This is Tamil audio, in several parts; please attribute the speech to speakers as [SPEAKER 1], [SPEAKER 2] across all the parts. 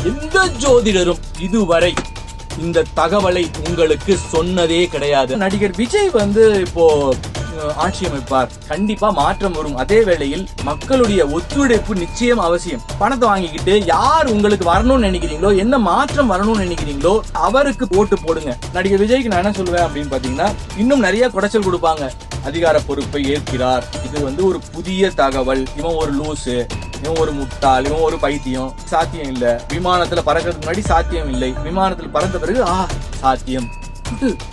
[SPEAKER 1] எந்த ஜோதிடரும் இதுவரை இந்த தகவலை உங்களுக்கு சொன்னதே கிடையாது. நடிகர் விஜய் இப்போ ஆட்சி அமைப்பார், கண்டிப்பா மாற்றம் வரும். அதே வேளையில் மக்களுடைய ஒத்துழைப்பு நிச்சயம் அவசியம். பணத்தை வாங்கிக்கிட்டு யார் உங்களுக்கு வரணும்னு நினைக்கிறீங்களோ, என்ன மாற்றம் வரணும்னு நினைக்கிறீங்களோ அவருக்கு ஓட்டு போடுங்க. நடிகர் விஜய்க்கு நான் என்ன சொல்லுவேன் அப்படின்னு பாத்தீங்கன்னா, இன்னும் நிறைய குடைச்சல் கொடுப்பாங்க. அதிகார பொறுப்பை ஏற்கிறார், இது ஒரு புதிய தகவல், இவன் ஒரு லூசு, இவன் ஒரு முட்டாள், இவன் ஒரு பைத்தியம், சாத்தியம் இல்ல, விமானத்துல பறக்கிறதுக்கு முன்னாடி சாத்தியம் இல்லை, விமானத்துல பறந்த பிறகு சாத்தியம்.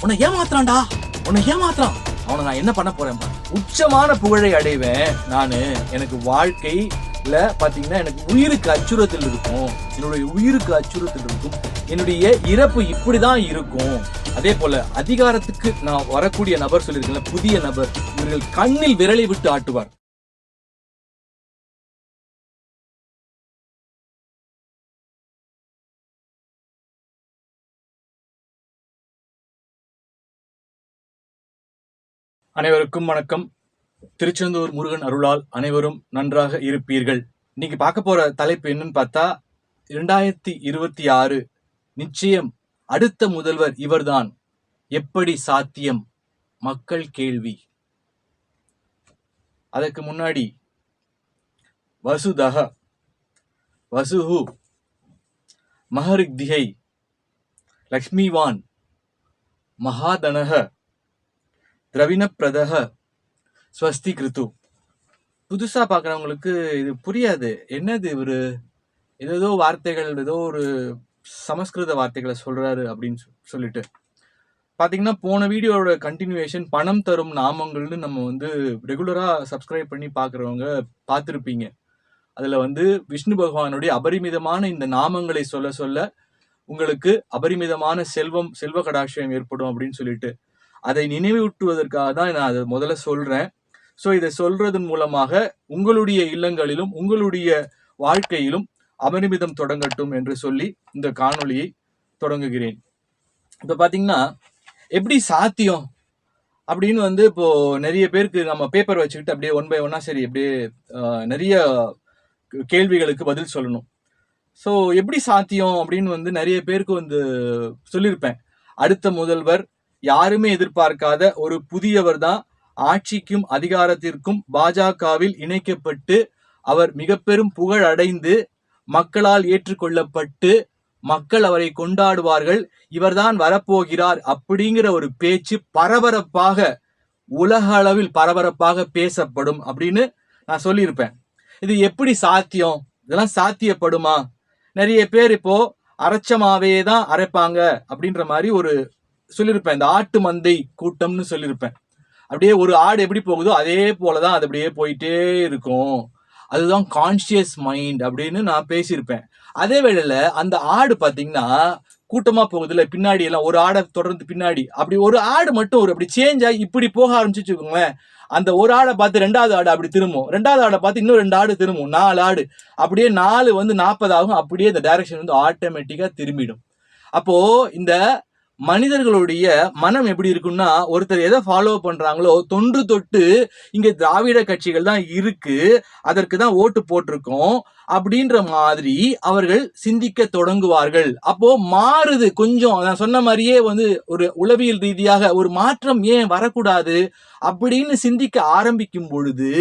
[SPEAKER 1] உன்னை ஏமாத்துறான்டா, உன்னை ஏமாத்துறான், அவனை நான் என்ன பண்ண போறேன். உச்சமான புகழை அடைவேன் நானு. எனக்கு வாழ்க்கையில பாத்தீங்கன்னா எனக்கு உயிருக்கு அச்சுறுத்தல் இருக்கும், என்னுடைய உயிருக்கு அச்சுறுத்தல் இருக்கும், என்னுடைய இறப்பு இப்படிதான் இருக்கும். அதே போல அதிகாரத்துக்கு நான் வரக்கூடிய நபர் சொல்லியிருக்கேன், புதிய நபர், இவர்கள் கண்ணில் விரலை விட்டு ஆட்டுவார். அனைவருக்கும் வணக்கம். திருச்செந்தூர் முருகன் அருளால் அனைவரும் நன்றாக இருப்பீர்கள். இன்னைக்கு பார்க்க போற தலைப்பு என்னன்னு பார்த்தா, 2026 நிச்சயம் அடுத்த முதல்வர் இவர்தான், எப்படி சாத்தியம்? மக்கள் கேள்வி. அதற்கு முன்னாடி வசுதஹ வசுஹு மஹரிக்திஹை லக்ஷ்மிவான் மகாதனஹ திரவிணப்பிரதஹ ஸ்வஸ்தி கிருத்து. புதுசா பாக்குறவங்களுக்கு இது புரியாது. என்னது இவரு ஏதோ வார்த்தைகள், ஏதோ ஒரு சமஸ்கிருத வார்த்தைகளை சொல்றாரு அப்படின்னு சொல்லிட்டு பாத்தீங்கன்னா, போன வீடியோட கண்டினியூவேஷன் பணம் தரும் நாமங்கள்னு நம்ம ரெகுலரா சப்ஸ்கிரைப் பண்ணி பாக்குறவங்க பார்த்திருப்பீங்க. அதுல விஷ்ணு பகவானுடைய அபரிமிதமான இந்த நாமங்களை சொல்ல சொல்ல உங்களுக்கு அபரிமிதமான செல்வ கடாட்சியம் ஏற்படும் அப்படின்னு சொல்லிட்டு அதை நினைவூட்டுவதற்காக தான் நான் அதை முதல்ல சொல்றேன். ஸோ இதை சொல்றதன் மூலமாக உங்களுடைய இல்லங்களிலும் உங்களுடைய வாழ்க்கையிலும் அபரிமிதம் தொடங்கட்டும் என்று சொல்லி இந்த காணொளியை தொடங்குகிறேன். இப்போ பாத்தீங்கன்னா, எப்படி சாத்தியம் அப்படின்னு இப்போ நிறைய பேருக்கு நம்ம பேப்பர் வச்சுக்கிட்டு அப்படியே ஒன் பை ஒன்னா சரி அப்படியே நிறைய கேள்விகளுக்கு பதில் சொல்லணும். ஸோ எப்படி சாத்தியம் அப்படின்னு நிறைய பேருக்கு சொல்லியிருப்பேன். அடுத்த முதல்வர் யாருமே எதிர்பார்க்காத ஒரு புதியவர் தான் ஆட்சிக்கும் அதிகாரத்திற்கும் பாஜகவில் இணைக்கப்பட்டு அவர் மிக பெரும் புகழ் அடைந்து மக்களால் ஏற்றுக்கொள்ளப்பட்டு மக்கள் அவரை கொண்டாடுவார்கள், இவர்தான் வரப்போகிறார் அப்படிங்கிற ஒரு பேச்சு பரபரப்பாக உலக அளவில் பரபரப்பாக பேசப்படும் அப்படின்னு நான் சொல்லியிருப்பேன். இது எப்படி சாத்தியம்? இதெல்லாம் சாத்தியப்படுமா? நிறைய பேர் இப்போ அரைச்சமாவே தான் அரைப்பாங்க அப்படின்ற மாதிரி ஒரு சொல்லியிருப்பேன். இந்த ஆட்டு மந்தை கூட்டம்னு சொல்லியிருப்பேன். அப்படியே ஒரு ஆடு எப்படி போகுதோ அதே போலதான் அது அப்படியே போயிட்டே இருக்கும், அதுதான் கான்சியஸ் மைண்ட் அப்படின்னு நான் பேசியிருப்பேன். அதே வேளையில அந்த ஆடு பாத்தீங்கன்னா கூட்டமா போகுதுல, பின்னாடி எல்லாம் ஒரு ஆடை தொடர்ந்து பின்னாடி அப்படி ஒரு ஆடு மட்டும் அப்படி சேஞ்ச் ஆகி இப்படி போக ஆரம்பிச்சுக்கோங்களேன். அந்த ஒரு ஆடை பார்த்து ரெண்டாவது ஆடு அப்படி திரும்பும், ரெண்டாவது ஆடை பார்த்து இன்னும் 2 ஆடு திரும்பும், 4 ஆடு, அப்படியே 4 40 ஆகும். அப்படியே இந்த டைரக்ஷன் ஆட்டோமேட்டிக்கா திரும்பிடும். அப்போ இந்த மனிதர்களுடைய மனம் எப்படி இருக்குன்னா, ஒருத்தர் எதை ஃபாலோ பண்றாங்களோ தொன்று தொட்டு இங்க திராவிட கட்சிகள் தான் இருக்கு, அதற்கு தான் ஓட்டு போட்டிருக்கோம் அப்படின்ற மாதிரி அவர்கள் சிந்திக்க தொடங்குவார்கள். அப்போ மாறுது கொஞ்சம். நான் சொன்ன மாதிரியே ஒரு உளவியல் ரீதியாக ஒரு மாற்றம் ஏன் வரக்கூடாது அப்படின்னு சிந்திக்க ஆரம்பிக்கும் பொழுது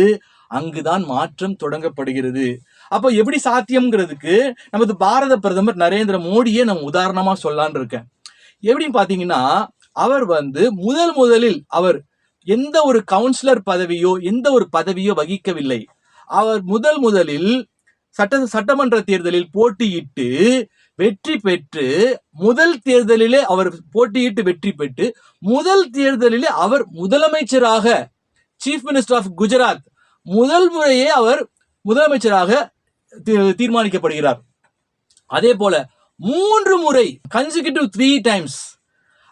[SPEAKER 1] அங்குதான் மாற்றம் தொடங்கப்படுகிறது. அப்போ எப்படி சாத்தியம்ங்கிறதுக்கு நமது பாரத பிரதமர் நரேந்திர மோடியே நம்ம உதாரணமா சொல்லலான்னு இருக்கேன். எப்படின்னு பாத்தீங்கன்னா, அவர் முதலில் அவர் எந்த ஒரு கவுன்சிலர் பதவியோ எந்த ஒரு பதவியோ வகிக்கவில்லை. அவர் முதலில் சட்டமன்ற தேர்தலில் போட்டியிட்டு வெற்றி பெற்று, முதல் தேர்தலிலே அவர் போட்டியிட்டு வெற்றி பெற்று முதல் தேர்தலிலே அவர் முதலமைச்சராக, சீஃப் மினிஸ்டர் ஆஃப் குஜராத், முதல் முறையே அவர் முதலமைச்சராக தீர்மானிக்கப்படுகிறார். அதே போல 3 முறை கன்சிக்யூட்டிவ் 3 டைம்ஸ்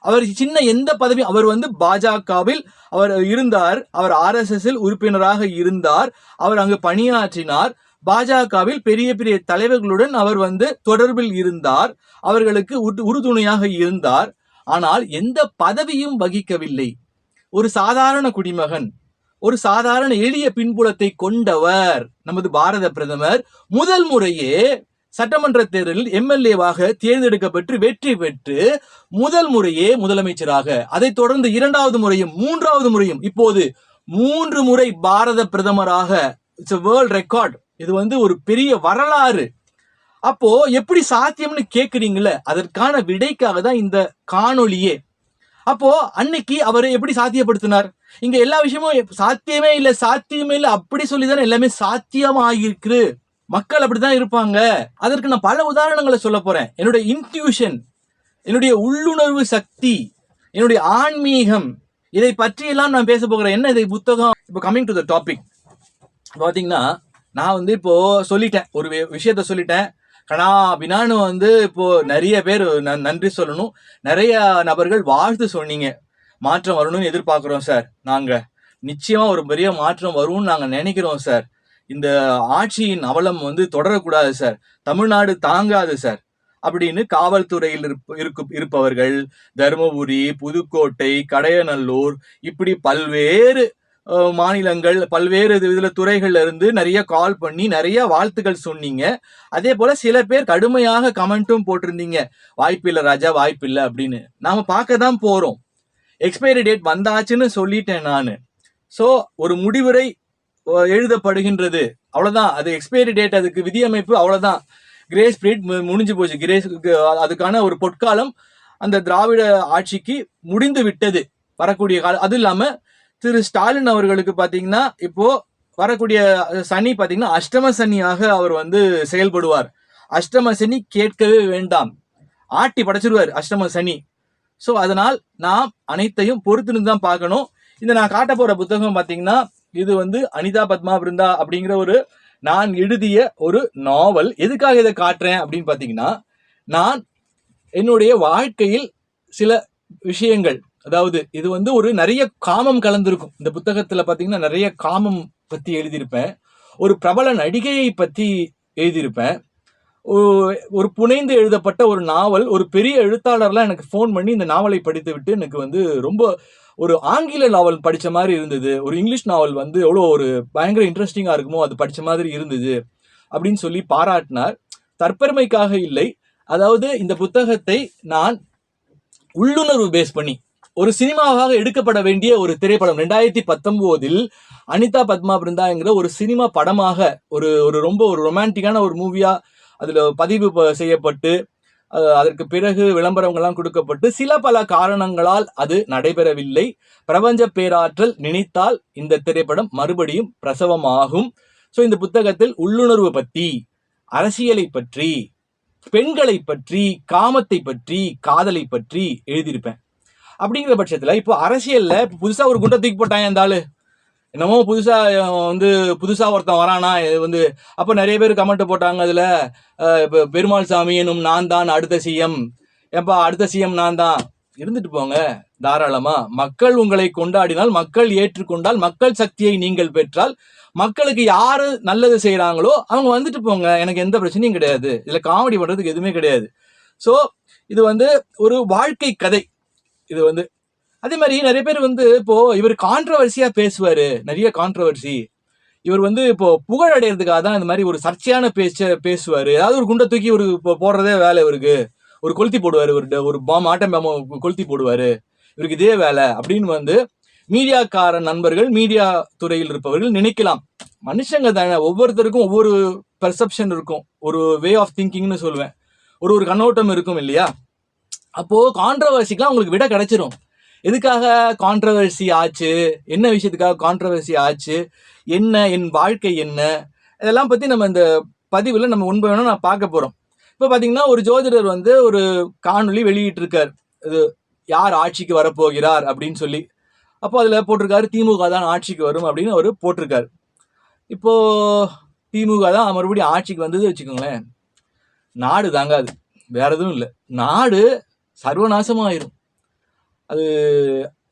[SPEAKER 1] அவர் சின்ன எந்த பதவி, அவர் பாஜகவில் அவர் இருந்தார், அவர் RSS உறுப்பினராக இருந்தார், அவர் அங்கு பணியாற்றினார், பாஜகவில் பெரிய பெரிய தலைவர்களுடன் அவர் தொடர்பில் இருந்தார், அவர்களுக்கு உறுதுணையாக இருந்தார். ஆனால் எந்த பதவியும் வகிக்கவில்லை. ஒரு சாதாரண குடிமகன், ஒரு சாதாரண எளிய பின்புலத்தை கொண்டவர் நமது பாரத பிரதமர் முதல் முறையே சட்டமன்ற தேர்தலில் எம்எல்ஏவாக தேர்ந்தெடுக்கப்பட்டு வெற்றி பெற்று முதல் முறையே முதலமைச்சராக, அதைத் தொடர்ந்து 2வது முறையும் 3வது முறையும் இப்போது 3 முறை பாரத பிரதமராக. It's world record. இது ஒரு பெரிய வரலாறு. அப்போ எப்படி சாத்தியம்னு கேக்குறீங்கல்ல, அதற்கான விடைக்காக தான் இந்த காணொளியே. அப்போ அன்னைக்கு அவர் எப்படி சாத்தியப்படுத்தினார்? இங்க எல்லா விஷயமும் சாத்தியமே இல்லை அப்படி சொல்லிதானே எல்லாமே சாத்தியமாகிருக்கு. மக்கள் அப்படிதான் இருப்பாங்க. அதற்கு நான் பல உதாரணங்களை சொல்ல போறேன். என்னுடைய இன்ட்யூஷன், என்னுடைய உள்ளுணர்வு சக்தி, என்னுடைய ஆன்மீகம், இதை பற்றியெல்லாம் நான் பேச போகிறேன். என்ன இது புத்தகம்? இப்போ கமிங் டு த டாபிக் பாத்தீங்கன்னா, நான் இப்போ சொல்லிட்டேன், ஒரு விஷயத்த சொல்லிட்டேன். கணா பின்னான்னு இப்போ நிறைய பேர் நன்றி சொல்லணும், நிறைய நபர்கள் வாழ்த்து சொன்னீங்க. மாற்றம் வரணும்னு எதிர்பார்க்கிறோம் சார். நாங்க நிச்சயமா ஒரு பெரிய மாற்றம் வரும்னு நாங்க நினைக்கிறோம் சார். இந்த ஆட்சியின் அவலம் தொடரக்கூடாது சார். தமிழ்நாடு தாங்காது சார் அப்படின்னு காவல்துறையில் இருப்பவர்கள், தருமபுரி, புதுக்கோட்டை, கடையநல்லூர், இப்படி பல்வேறு மாநிலங்கள், பல்வேறு இதுல துறைகள்ல இருந்து நிறைய கால் பண்ணி நிறைய வாழ்த்துக்கள் சொன்னீங்க. அதே போல சில பேர் கடுமையாக கமெண்ட்டும் போட்டிருந்தீங்க, வாய்ப்பில்லை ராஜா, வாய்ப்பில்லை அப்படின்னு. நாம பார்க்க தான் போறோம். எக்ஸ்பைரி டேட் வந்தாச்சுன்னு சொல்லிட்டேன் நானு. சோ ஒரு முடிவுரை எழுதப்படுகின்றது, அவ்வளவுதான். அது எக்ஸ்பைரி டேட், அதுக்கு விதியமைப்பு, அவ்வளவுதான். கிரேஸ் பீரியட் முடிஞ்சு போச்சு. அதுக்கான ஒரு பொற்காலம் அந்த திராவிட ஆட்சிக்கு முடிந்து விட்டது, வரக்கூடிய காலம். அது இல்லாம திரு ஸ்டாலின் அவர்களுக்கு பாத்தீங்கன்னா இப்போ வரக்கூடிய சனி பாத்தீங்கன்னா அஷ்டம சனியாக அவர் செயல்படுவார். அஷ்டம சனி கேட்கவே வேண்டாம், ஆட்டி படைச்சிருவார் அஷ்டம சனி. சோ அதனால் நாம் அனைத்தையும் பொறுத்திருந்து தான் பார்க்கணும். இந்த நான் காட்ட போற புத்தகம் பாத்தீங்கன்னா, இது அனிதா பத்மா பிருந்தா அப்படிங்கிற நான் எழுதிய ஒரு நாவல். எதுக்காக இதை காட்டுறேன் அப்படின்னு பாத்தீங்கன்னா, நான் என்னுடைய வாழ்க்கையில் சில விஷயங்கள், அதாவது இது ஒரு நிறைய காமம் கலந்திருக்கும். இந்த புத்தகத்துல பாத்தீங்கன்னா நிறைய காமம் பத்தி எழுதியிருப்பேன். ஒரு பிரபல நடிகையை பத்தி எழுதியிருப்பேன். ஒரு புனைந்து எழுதப்பட்ட ஒரு நாவல். ஒரு பெரிய எழுத்தாளர்லாம் எனக்கு ஃபோன் பண்ணி இந்த நாவலை படித்து விட்டு எனக்கு ரொம்ப ஒரு ஆங்கில நாவல் படிச்ச மாதிரி இருந்தது, ஒரு இங்கிலீஷ் நாவல் எவ்வளோ ஒரு பயங்கர இன்ட்ரெஸ்டிங்கா இருக்குமோ அது படிச்ச மாதிரி இருந்தது அப்படின்னு சொல்லி பாராட்டினார். தற்பெருமைக்காக இல்லை, அதாவது இந்த புத்தகத்தை நான் உள்ளுணர்வு பேஸ் பண்ணி ஒரு சினிமாவாக எடுக்கப்பட வேண்டிய ஒரு திரைப்படம் 2019 அனிதா பத்மா பிருந்தாங்கிற ஒரு சினிமா படமாக ஒரு ரொம்ப ஒரு ரொமான்டிக்கான ஒரு மூவியா அதுல பதிவு செய்யப்பட்டு, அதற்கு பிறகு விளம்பரங்கள்லாம் கொடுக்கப்பட்டு சில பல காரணங்களால் அது நடைபெறவில்லை. பிரபஞ்ச பேராற்றல் நினைத்தால் இந்த திரைப்படம் மறுபடியும் பிரசவமாகும். சோ இந்த புத்தகத்தில் உள்ளுணர்வு பற்றி, அரசியலை பற்றி, பெண்களை பற்றி, காமத்தை பற்றி, காதலை பற்றி எழுதியிருப்பேன். அப்படிங்கிற பட்சத்துல இப்போ அரசியல்ல புதுசா ஒரு குண்டை தூக்கி போட்டாங்க இந்த ஆளு, என்னமோ புதுசா ஒருத்தன் வரானா அப்ப நிறைய பேர் கமெண்ட் போட்டாங்க. அதுல பெருமாள் சாமி எனும் நான் தான் அடுத்த சிஎம். ஏப்பா அடுத்த சிஎம் நான் தான், இருந்துட்டு போங்க தாராளமா. மக்கள் உங்களை கொண்டாடினால், மக்கள் ஏற்றுக்கொண்டால், மக்கள் சக்தியை நீங்கள் பெற்றால், மக்களுக்கு யாரு நல்லது செய்யறாங்களோ அவங்க வந்துட்டு போங்க, எனக்கு எந்த பிரச்சனையும் கிடையாது. இதுல காமெடி பண்றதுக்கு எதுவுமே கிடையாது. சோ இது ஒரு வாழ்க்கை கதை. இது அதே மாதிரி நிறைய பேர் இப்போ இவர் கான்ட்ரவர்சியா பேசுவாரு, நிறைய கான்ட்ரவர்சி. இவர் இப்போ புகழ் அடையிறதுக்காக தான் இந்த மாதிரி ஒரு சர்ச்சையான பேசுவாரு. ஏதாவது ஒரு குண்டை தூக்கி ஒரு போடுறதே வேலை இவருக்கு. ஒரு கொளுத்தி போடுவாரு, ஒரு ஆட்டம் பாம்பை கொளுத்தி போடுவாரு, இவருக்கு இதே வேலை அப்படின்னு மீடியாக்கார நண்பர்கள், மீடியா துறையில் இருப்பவர்கள் நினைக்கலாம். மனுஷங்க தானே, ஒவ்வொருத்தருக்கும் ஒவ்வொரு பெர்செப்ஷன் இருக்கும், ஒரு வே ஆஃப் திங்கிங்னு சொல்லுவேன், ஒரு கண்ணோட்டம் இருக்கும் இல்லையா? அப்போ கான்ட்ரவர்சிக்கெல்லாம் உங்களுக்கு விட கிடைச்சிரும். எதுக்காக கான்ட்ரவர்சி ஆச்சு, என்ன விஷயத்துக்காக கான்ட்ரவர்சி ஆச்சு, என்ன என் வாழ்க்கை என்ன, இதெல்லாம் பத்தி நம்ம இந்த பதிவுல நம்ம உண்மையான நான் பார்க்க போறோம். இப்ப பாத்தீங்கன்னா ஒரு ஜோதிடர் ஒரு காணொலி வெளியிட்டு இருக்கார், இது யார் ஆட்சிக்கு வரப்போகிறார் அப்படின்னு சொல்லி. அப்போ அதுல போட்டிருக்காரு திமுக தான் ஆட்சிக்கு வரும் அப்படின்னு அவரு போட்டிருக்காரு. இப்போ திமுக தான் மறுபடியும் ஆட்சிக்கு வந்தது வச்சுக்கோங்களேன், நாடு தாங்காது, வேற எதுவும் இல்லை, நாடு சர்வநாசமாயிரும். அது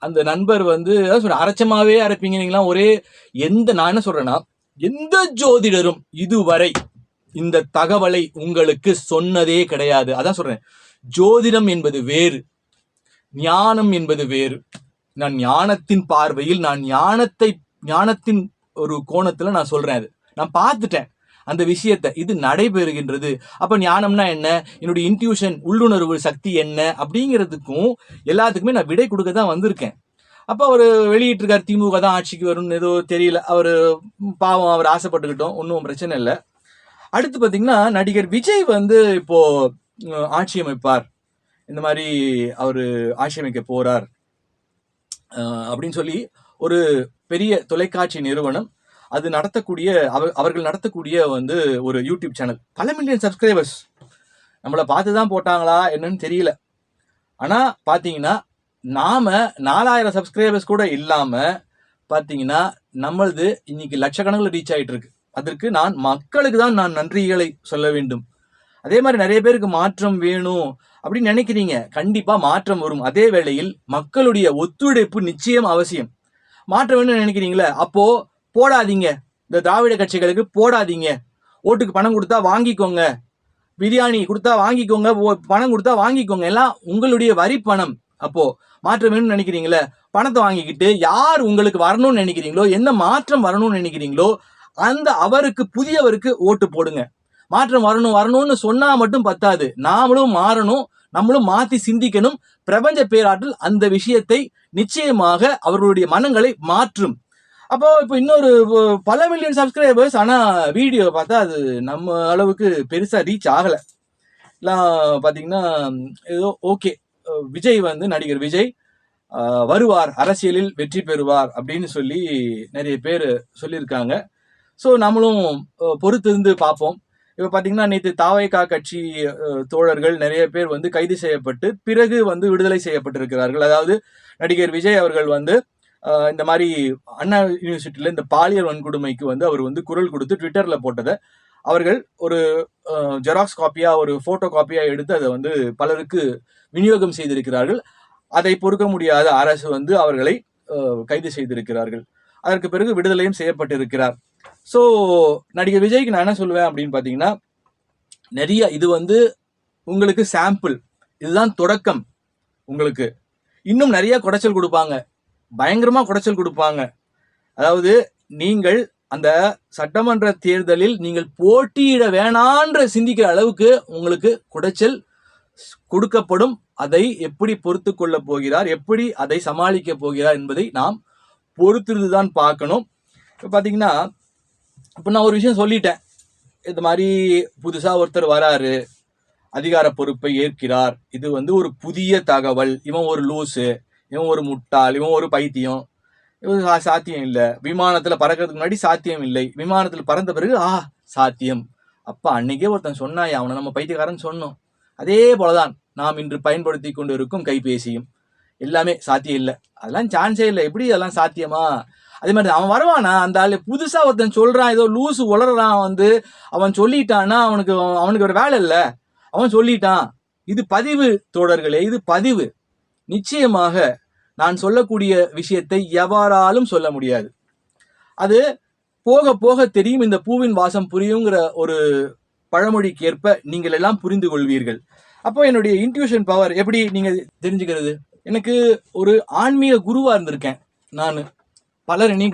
[SPEAKER 1] அந்த நண்பர் அரைச்சமாவே அரைப்பீங்க நீங்களாம் ஒரே. நான் என்ன சொல்றேன்னா, எந்த ஜோதிடரும் இதுவரை இந்த தகவலை உங்களுக்கு சொன்னதே கிடையாது. அதான் சொல்றேன், ஜோதிடம் என்பது வேறு, ஞானம் என்பது வேறு. நான் ஞானத்தின் பார்வையில், நான் ஞானத்தின் ஒரு கோணத்துல நான் சொல்றேன். அது நான் பார்த்துட்டேன். அந்த விஷயத்தை. இது நடைபெறுகின்றது. அப்ப ஞானம்னா என்ன, என்னுடைய இன்ட்யூஷன் உள்ளுணர்வு சக்தி என்ன அப்படிங்கிறதுக்கும் எல்லாத்துக்குமே நான் விடை கொடுக்க தான் வந்திருக்கேன். அப்போ அவர் வெளியிட்டிருக்காரு திமுக தான் ஆட்சிக்கு வரும்னு, ஏதோ தெரியல, அவர் பாவம், அவர் ஆசைப்பட்டுக்கிட்டோம், ஒன்றும் பிரச்சனை இல்லை. அடுத்து பார்த்தீங்கன்னா நடிகர் விஜய் வந்து இப்போ ஆட்சி அமைப்பார், இந்த மாதிரி அவர் ஆட்சி அமைக்க போறார் அப்படின்னு சொல்லி ஒரு பெரிய தொலைக்காட்சி நிறுவனம் அது நடத்தக்கூடிய அவர்கள் நடத்தக்கூடிய வந்து ஒரு யூடியூப் சேனல், பல மில்லியன் சப்ஸ்கிரைபர்ஸ். நம்மளை பார்த்து தான் போட்டாங்களா என்னன்னு தெரியல. ஆனா பாத்தீங்கன்னா நாம 4000 சப்ஸ்கிரைபர்ஸ் கூட இல்லாம பாத்தீங்கன்னா நம்மளது இன்னைக்கு லட்சக்கணக்கில் ரீச் ஆயிட்டு இருக்கு. அதற்கு நான் மக்களுக்கு தான் நான் நன்றிகளை சொல்ல வேண்டும். அதே மாதிரி நிறைய பேருக்கு மாற்றம் வேணும் அப்படின்னு நினைக்கிறீங்க, கண்டிப்பா மாற்றம் வரும். அதே வேளையில் மக்களுடைய ஒத்துழைப்பு நிச்சயம் அவசியம். மாற்றம் வேணும்னு நினைக்கிறீங்களே, அப்போ போடாதீங்க, இந்த திராவிட கட்சிகளுக்கு போடாதீங்க. ஓட்டுக்கு பணம் கொடுத்தா வாங்கிக்கோங்க, பிரியாணி கொடுத்தா வாங்கிக்கோங்க, பணம் கொடுத்தா வாங்கிக்கோங்க, எல்லாம் உங்களுடைய வரி பணம். அப்போ மாற்றம் வேணும்னு நினைக்கிறீங்களே, பணத்தை வாங்கிக்கிட்டு யார் உங்களுக்கு வரணும்னு நினைக்கிறீங்களோ, என்ன மாற்றம் வரணும்னு நினைக்கிறீங்களோ அந்த அவருக்கு, புதியவருக்கு ஓட்டு போடுங்க. மாற்றம் வரணும்னு சொன்னா மட்டும் பத்தாது, நாமளும் மாறணும், நம்மளும் மாத்தி சிந்திக்கணும். பிரபஞ்ச பேராற்றல் அந்த விஷயத்தை நிச்சயமாக அவர்களுடைய மனங்களை மாற்றும். அப்போ இப்போ இன்னொரு பல மில்லியன் சப்ஸ்கிரைபர்ஸ், ஆனா வீடியோ பார்த்தா அது நம்ம அளவுக்கு பெருசா ரீச் ஆகல. எல்லாம் பாத்தீங்கன்னா ஏதோ ஓகே, விஜய் வந்து நடிகர் விஜய் வருவார், அரசியலில் வெற்றி பெறுவார் அப்படின்னு சொல்லி நிறைய பேர் சொல்லியிருக்காங்க. ஸோ நம்மளும் பொறுத்திருந்து பார்ப்போம். இப்போ பார்த்தீங்கன்னா நேற்று தாவேகா கட்சி தோழர்கள் நிறைய பேர் வந்து கைது செய்யப்பட்டு பிறகு வந்து விடுதலை செய்யப்பட்டிருக்கிறார்கள். அதாவது நடிகர் விஜய் அவர்கள் வந்து இந்த மாதிரி அண்ணா யூனிவர்சிட்டியில இந்த பாலியல் வன்கொடுமைக்கு வந்து அவர் வந்து குரல் கொடுத்து ட்விட்டர்ல போட்டதை அவர்கள் ஒரு ஜெராக்ஸ் காப்பியா, ஒரு போட்டோ காப்பியா எடுத்து அதை வந்து பலருக்கு விநியோகம் செய்திருக்கிறார்கள். அதை பொறுக்க முடியாத அரசு வந்து அவர்களை கைது செய்திருக்கிறார்கள். அதற்கு பிறகு விடுதலையும் செய்யப்பட்டிருக்கிறார். ஸோ நடிகர் விஜய்க்கு நான் என்ன சொல்லுவேன் அப்படின்னு பார்த்தீங்கன்னா, நிறைய இது வந்து உங்களுக்கு சாம்பிள், இதுதான் தொடக்கம். உங்களுக்கு இன்னும் நிறைய குடைச்சல் கொடுப்பாங்க, பயங்கரமா குடைச்சல் கொடுப்பாங்க. அதாவது நீங்கள் அந்த சட்டமன்ற தேர்தலில் நீங்கள் போட்டியிட வேணான்ற சிந்திக்கிற அளவுக்கு உங்களுக்கு குடைச்சல் கொடுக்கப்படும். அதை எப்படி பொறுத்து கொள்ள போகிறார், எப்படி அதை சமாளிக்க போகிறார் என்பதை நாம் பொறுத்திருந்துதான் பார்க்கணும். இப்போ பார்த்தீங்கன்னா, இப்போ நான் ஒரு விஷயம் சொல்லிட்டேன், இந்த மாதிரி புதுசா ஒருத்தர் வராரு, அதிகார பொறுப்பை ஏற்கிறார், இது வந்து ஒரு புதிய தகவல், இவன் ஒரு லூசு, இவன் ஒரு முட்டாள், இவன் ஒரு பைத்தியம், இவன் சாத்தியம் இல்லை, விமானத்துல பறக்கிறதுக்கு முன்னாடி சாத்தியம் இல்லை, விமானத்துல பறந்த பிறகு சாத்தியம். அப்ப அன்னைக்கே ஒருத்தன் சொன்னாய், அவனை நம்ம பைத்தியக்காரன் சொன்னோம். அதே போலதான் நாம் இன்று பயன்படுத்தி கொண்டு இருக்கும் கைபேசியும், எல்லாமே சாத்தியம் இல்லை, அதெல்லாம் சான்ஸே இல்லை, எப்படி அதெல்லாம் சாத்தியமா? அதே மாதிரி அவன் வருவானா, அந்த ஆளு புதுசா ஒருத்தன் சொல்றான், ஏதோ லூசு உளறான், வந்து அவன் சொல்லிட்டான்னா அவனுக்கு ஒரு வேலை இல்லை, அவன் சொல்லிட்டான். இது பதிவு தோழர்களே, இது பதிவு. நிச்சயமாக நான் சொல்லக்கூடிய விஷயத்தை எவ்வாறாலும் சொல்ல முடியாது, அது போக போக தெரியும். இந்த பூவின் வாசம் புரியுங்கிற ஒரு பழமொழிக்கு ஏற்ப நீங்கள் எல்லாம் புரிந்து கொள்வீர்கள். அப்போ என்னுடைய இன்ட்யூஷன் பவர் எப்படி நீங்க தெரிஞ்சுக்கிறது? எனக்கு ஒரு ஆன்மீக குருவா இருந்திருக்கேன் நான். பலர் என்னை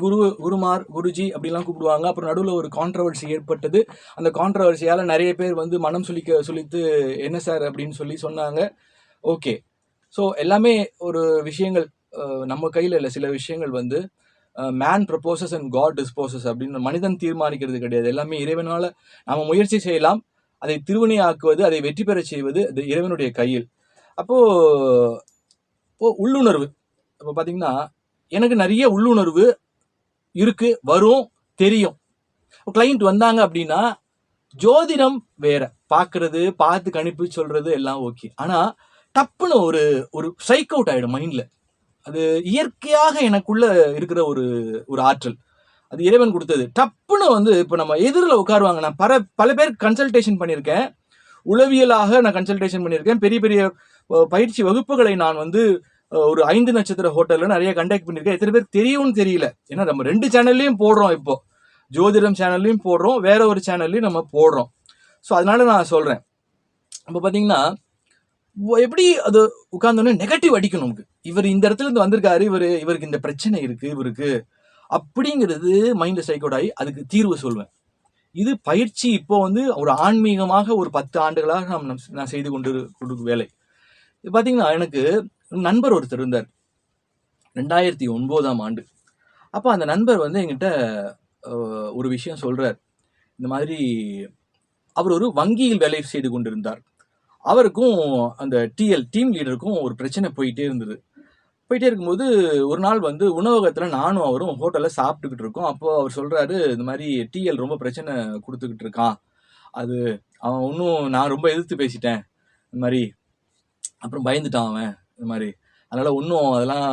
[SPEAKER 1] குருமார், குருஜி அப்படிலாம் கூப்பிடுவாங்க. அப்புறம் நடுவில் ஒரு கான்ட்ரவர்சி ஏற்பட்டது. அந்த கான்ட்ரவர்சியால் நிறைய பேர் வந்து மனம் சொல்லித்து என்ன சார் அப்படின்னு சொல்லி சொன்னாங்க. ஓகே, ஸோ எல்லாமே ஒரு விஷயங்கள் நம்ம கையில் இல்லை. சில விஷயங்கள் வந்து man proposes and God disposes அப்படின்னு, மனிதன் தீர்மானிக்கிறது கிடையாது, எல்லாமே இறைவனால் நாம் முயற்சி செய்யலாம். அதை திருவினை ஆக்குவது, அதை வெற்றி பெற செய்வது அது இறைவனுடைய கையில். அப்போது உள்ளுணர்வு, இப்போ பார்த்தீங்கன்னா எனக்கு நிறைய உள்ளுணர்வு இருக்கு, வரும், தெரியும். கிளைண்ட் வந்தாங்க அப்படின்னா ஜோதிடம் வேற, பார்க்கறது, பார்த்து கணிப்பு சொல்றது எல்லாம் ஓகே. ஆனா டப்புன்னு ஒரு ஸ்ட்ரைக் அவுட் ஆயிடும் மைண்ட்ல. அது இயற்கையாக எனக்குள்ள இருக்கிற ஒரு ஆற்றல், அது இறைவன் கொடுத்தது. டப்புன்னு வந்து இப்போ நம்ம எதிரில் உட்காருவாங்க. நான் பல பேர் கன்சல்டேஷன் பண்ணியிருக்கேன், உளவியலாக நான் கன்சல்டேஷன் பண்ணியிருக்கேன். பெரிய பெரிய பயிற்சி வகுப்புகளை நான் வந்து ஒரு 5 நட்சத்திர ஹோட்டல்ல நிறைய கண்டக்ட் பண்ணியிருக்கேன். எத்தனை பேருக்கு தெரியும்னு தெரியல. ஏன்னா நம்ம 2 சேனல்லையும் போடுறோம், இப்போ ஜோதிடம் சேனல்லையும் போடுறோம், வேற ஒரு சேனல்லையும் நம்ம போடுறோம். ஸோ அதனால நான் சொல்றேன், இப்போ பார்த்தீங்கன்னா எப்படி அது உட்கார்ந்தோன்னே நெகட்டிவ் அடிக்கணும். நமக்கு இவர் இந்த இடத்துல இருந்து வந்திருக்காரு, இவருக்கு இந்த பிரச்சனை இருக்கு, இவருக்கு அப்படிங்கிறது மைண்ட்ல ஸ்ட்ரைக் அவுட் ஆகி அதுக்கு தீர்வு சொல்வேன். இது பயிற்சி இப்போ வந்து ஒரு ஆன்மீகமாக ஒரு 10 ஆண்டுகளாக நான் செய்து கொண்டு வேலை. இது பார்த்தீங்கன்னா, எனக்கு நண்பர் ஒருத்தர் இருந்தார் 2009ஆம் ஆண்டு. அப்போ அந்த நண்பர் வந்து என்கிட்ட ஒரு விஷயம் சொல்றார். இந்த மாதிரி அவர் ஒரு வங்கியில் வேலை செய்து கொண்டிருந்தார். அவருக்கும் அந்த டீம் லீடருக்கும் ஒரு பிரச்சனை போயிட்டே இருந்தது. போயிட்டே இருக்கும்போது ஒரு நாள் வந்து உணவகத்துல நானும் அவரும் ஹோட்டல்ல சாப்பிட்டுக்கிட்டு இருக்கோம். அப்போ அவர் சொல்றாரு, இந்த மாதிரி டிஎல் ரொம்ப பிரச்சனை கொடுத்துக்கிட்டு இருக்கான். அது அவன் இன்னும் நான் ரொம்ப எதிர்த்து பேசிட்டேன். இந்த மாதிரி அப்புறம் பயந்துட்டான் அவன். இந்த மாதிரி அதனால ஒன்றும் அதெல்லாம்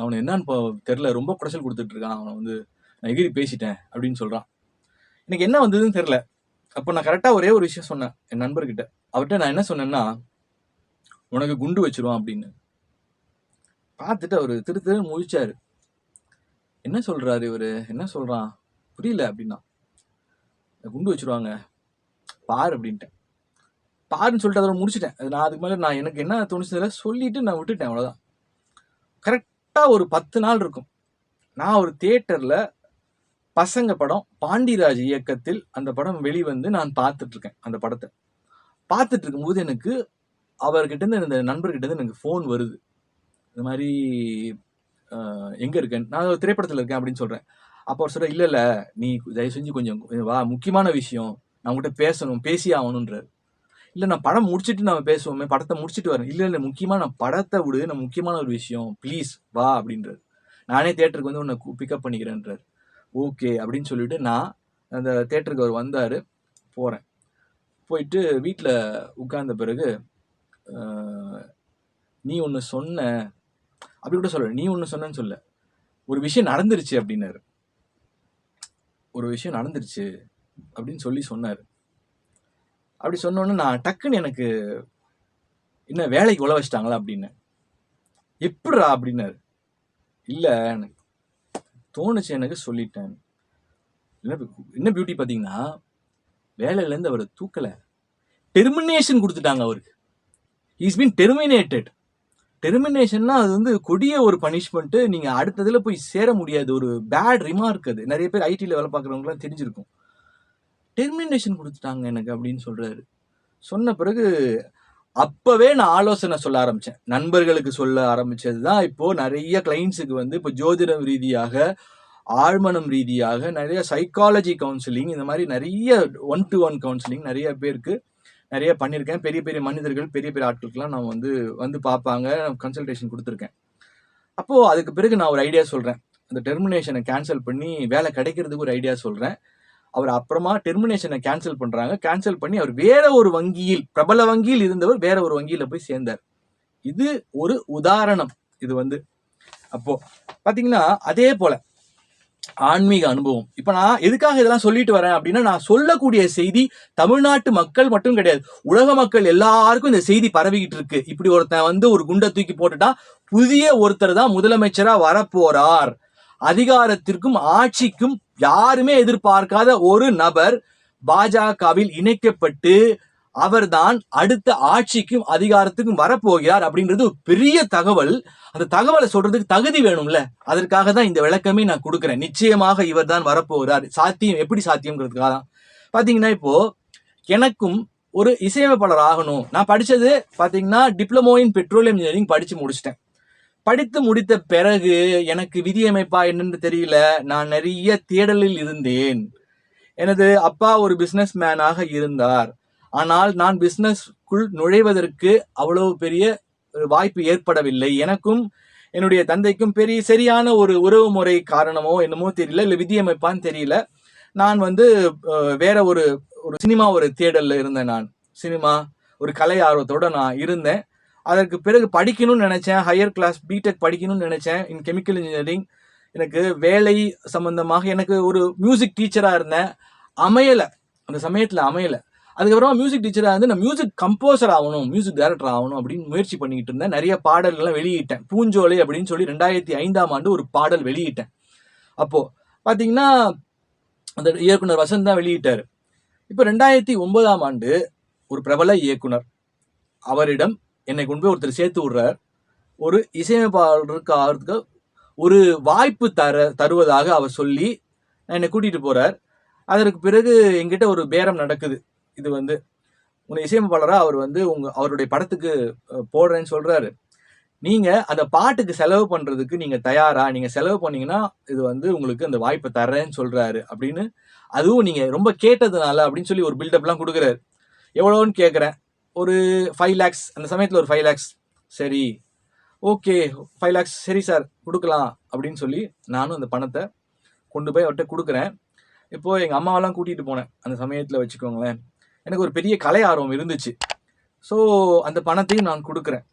[SPEAKER 1] அவனை என்னன்னு தெரில, ரொம்ப குடைச்சல் கொடுத்துட்டு இருக்கான். அவனை வந்து நான் எகிரி பேசிட்டேன் அப்படின்னு சொல்றான். எனக்கு என்ன வந்ததுன்னு தெரில. அப்போ நான் கரெக்டாக ஒரே ஒரு விஷயம் சொன்னேன் என் நண்பர்கிட்ட. அவர்கிட்ட நான் என்ன சொன்னேன்னா, உனக்கு குண்டு வச்சிருவான் அப்படின்னு. பார்த்துட்டு அவர் திரு முழிச்சாரு. என்ன சொல்றாரு இவரு, என்ன சொல்றான் புரியல அப்படின்னா. குண்டு வச்சிருவாங்க பாரு அப்படின்ட்டேன். பாருன்னு சொல்லிட்டு அதோட முடிச்சுட்டேன். நான் அதுக்கு மேலே நான் எனக்கு என்ன தோணுச்சதில்ல, சொல்லிட்டு நான் விட்டுட்டேன், அவ்வளோதான். கரெக்டாக ஒரு 10 நாள் இருக்கும். நான் ஒரு தியேட்டரில் பசங்க படம் பாண்டிராஜ் இயக்கத்தில் அந்த படம் வெளிவந்து நான் பார்த்துட்டு இருக்கேன். அந்த படத்தை பார்த்துட்டு இருக்கும்போது எனக்கு அவர்கிட்ட இந்த நண்பர்கிட்ட எனக்கு ஃபோன் வருது. இந்த மாதிரி எங்கே இருக்கேன், நான் ஒரு திரைப்படத்தில் இருக்கேன் அப்படின்னு சொல்கிறேன். அப்போ அவர் சொல்கிற, இல்லை நீ தயவு செஞ்சு கொஞ்சம் வா, முக்கியமான விஷயம், நான் உங்கள்கிட்ட பேசணும், பேசி ஆகணுன்றார். இல்லை நான் படம் முடிச்சுட்டு நம்ம பேசுவோமே, படத்தை முடிச்சுட்டு வரேன். இல்லை முக்கியமாக நான் படத்தை விடு, நான் முக்கியமான ஒரு விஷயம், ப்ளீஸ் வா அப்படின்றார். நானே தேட்டருக்கு வந்து உன்னை பிக்கப் பண்ணிக்கிறேன்றார். ஓகே அப்படின்னு சொல்லிட்டு நான் அந்த தேட்டருக்கு அவர் வந்தார். போகிறேன். போயிட்டு வீட்டில் உட்கார்ந்த பிறகு நீ ஒன்று சொன்ன அப்படி கூட சொல்ல, நீ ஒன்று சொன்னன்னு சொல்ல, ஒரு விஷயம் நடந்துருச்சு அப்படின்னாரு. ஒரு விஷயம் நடந்துருச்சு அப்படின்னு சொன்னார். அப்படி சொன்னோன்னு நான் டக்குன்னு எனக்கு என்ன வேலைக்கு உழ வச்சிட்டாங்களா அப்படின்னு. எப்படிரா அப்படின்னாரு. இல்லை எனக்கு தோணுச்சு, எனக்கு சொல்லிட்டேன். என்ன பியூட்டி பார்த்தீங்கன்னா, வேலையிலேருந்து அவரை தூக்கலை, டெர்மினேஷன் கொடுத்துட்டாங்க அவருக்கு. He's been terminated. டெர்மினேஷன்னா அது வந்து கொடிய ஒரு பனிஷ்மெண்ட்டு. நீங்கள் அடுத்ததில் போய் சேர முடியாது. ஒரு பேட் ரிமார்க் அது. நிறைய பேர் ஐடியில் வேலை பார்க்குறவங்களாம் தெரிஞ்சிருக்கும். டெர்மினேஷன் கொடுத்துட்டாங்க எனக்கு அப்படின்னு சொல்கிறாரு. சொன்ன பிறகு அப்போவே நான் ஆலோசனை சொல்ல ஆரம்பித்தேன். நண்பர்களுக்கு சொல்ல ஆரம்பித்தது தான் இப்போது நிறைய கிளைண்ட்ஸுக்கு வந்து இப்போ ஜோதிடம் ரீதியாக, ஆழ்மனம் ரீதியாக, நிறைய சைக்காலஜி கவுன்சிலிங், இந்த மாதிரி நிறைய 1-to-1 கவுன்சிலிங் நிறைய பேருக்கு நிறைய பண்ணியிருக்கேன். பெரிய பெரிய மனிதர்கள், பெரிய பெரிய ஆட்களுக்கெல்லாம் நான் வந்து பார்ப்பாங்க, கன்சல்டேஷன் கொடுத்துருக்கேன். அப்போது அதுக்கு பிறகு நான் ஒரு ஐடியா சொல்கிறேன். அந்த டெர்மினேஷனை கேன்சல் பண்ணி வேலை கிடைக்கிறதுக்கு ஒரு ஐடியா சொல்கிறேன். அவர் அப்புறமா டெர்மினேஷனை கேன்சல் பண்ணுறாங்க. கேன்சல் பண்ணி அவர் வேற ஒரு வங்கியில், பிரபல வங்கியில் இருந்தவர் வேற ஒரு வங்கியில் போய் சேர்ந்தார். இது ஒரு உதாரணம். இது வந்து அப்போ பார்த்தீங்கன்னா, அதே போல ஆன்மீக அனுபவம். இப்ப நான் எதுக்காக இதெல்லாம் சொல்லிட்டு வரேன் அப்படின்னா, நான் சொல்லக்கூடிய செய்தி தமிழ்நாட்டு மக்கள் மட்டும் கிடையாது, உலக மக்கள் எல்லாருக்கும் இந்த செய்தி பரவிக்கிட்டு இருக்கு. இப்படி ஒருத்தன் வந்து ஒரு குண்டை தூக்கி போட்டுட்டா புதிய ஒருத்தர் தான் முதலமைச்சரா வரப்போறார். அதிகாரத்திற்கும் ஆட்சிக்கும் யாருமே எதிர்பார்க்காத ஒரு நபர் பாஜகவில் இணைக்கப்பட்டு அவர்தான் அடுத்த ஆட்சிக்கும் அதிகாரத்துக்கும் வரப்போகிறார் அப்படின்றது ஒரு பெரிய தகவல். அந்த தகவலை சொல்றதுக்கு தகுதி வேணும்ல, அதற்காக தான் இந்த விளக்கமே நான் கொடுக்குறேன். நிச்சயமாக இவர் தான் வரப்போகிறார். சாத்தியம், எப்படி சாத்தியம்ங்கிறதுக்காக தான். பாத்தீங்கன்னா, இப்போ எனக்கும் ஒரு இசையமைப்பாளர் ஆகணும். நான் படிச்சது பாத்தீங்கன்னா டிப்ளமோ இன் பெட்ரோலியம் இன்ஜினியரிங் படிச்சு முடிச்சிட்டேன். படித்து முடித்த பிறகு எனக்கு விதியமைப்பா என்னன்னு தெரியல. நான் நிறைய தேடலில் இருந்தேன். எனது அப்பா ஒரு பிசினஸ் மேனாக இருந்தார். ஆனால் நான் பிசினஸ்க்குள் நுழைவதற்கு அவ்வளவு பெரிய வாய்ப்பு ஏற்படவில்லை. எனக்கும் என்னுடைய தந்தைக்கும் சரியான ஒரு உறவு முறை காரணமோ என்னமோ தெரியல, இல்லை விதியமைப்பான்னு தெரியல. நான் வந்து வேற ஒரு சினிமா ஒரு தேடல்ல இருந்தேன். நான் சினிமா ஒரு கலை ஆர்வத்தோட நான் இருந்தேன். அதற்கு பிறகு படிக்கணும்னு நினைச்சேன். ஹையர் கிளாஸ் பிடெக் படிக்கணும்னு நினைச்சேன் இன் கெமிக்கல் இன்ஜினியரிங். எனக்கு வேலை சம்பந்தமாக எனக்கு ஒரு மியூசிக் டீச்சரா இருந்தேன், அமையலை, அந்த சமயத்துல அமையலை. அதுக்கப்புறமா மியூசிக் டீச்சராக இருந்து நான் மியூசிக் கம்போசர் ஆகணும், மியூசிக் டைரக்டர் ஆகணும் அப்படின்னு முயற்சி பண்ணிக்கிட்டு இருந்தேன். நிறைய பாடல்கள்லாம் வெளியிட்டேன். பூஞ்சோலை அப்படின்னு சொல்லி 2005ஆம் ஆண்டு ஒரு பாடல் வெளியிட்டேன். அப்போ பார்த்தீங்கன்னா அந்த இயக்குனர் வசந்த் தான் வெளியிட்டார். இப்போ 2009ஆம் ஆண்டு ஒரு பிரபல இயக்குனர், அவரிடம் என்னை கொண்டு போய் ஒருத்தர் சேர்த்து விடுறார். ஒரு இசையமைப்பாளருக்கு ஆகிறதுக்கு ஒரு வாய்ப்பு தருவதாக அவர் சொல்லி என்னை கூட்டிகிட்டு போகிறார். அதற்கு பிறகு என்கிட்ட ஒரு பேரம் நடக்குது. இது வந்து உன்னை இசையமைப்பாளரா அவர் வந்து அவருடைய படத்துக்கு போடுறேன்னு சொல்றாரு. நீங்க அந்த பாட்டுக்கு செலவு பண்றதுக்கு நீங்க தயாரா? நீங்க செலவு பண்ணீங்கன்னா, இது வந்து உங்களுக்கு அந்த வாய்ப்ப தர்றேன்னு சொல்றாரு அப்படின்னு. அதுவும் நீங்க ரொம்ப கேட்டதுனால அப்படின்னு சொல்லி ஒரு பில்டப்லாம் குடுக்குறாரு. எவ்வளோன்னு கேட்கிறேன். ஒரு 5 லேக்ஸ் அந்த சமயத்துல ஒரு 5 லேக்ஸ். சரி, ஓகே 5 லேக்ஸ் சரி சார் குடுக்கலாம் அப்படின்னு சொல்லி நானும் அந்த பணத்த கொண்டு போய் அவர்ட்ட குடுக்குறேன். இப்போ எங்க அம்மாவெல்லாம் கூட்டிட்டு போனேன். அந்த சமயத்துல வச்சுக்கோங்களேன். எனக்கு ஒரு பெரிய கலை ஆர்வம் இருந்துச்சு. ஸோ அந்த பணத்தையும் நான் குடுக்குறேன்.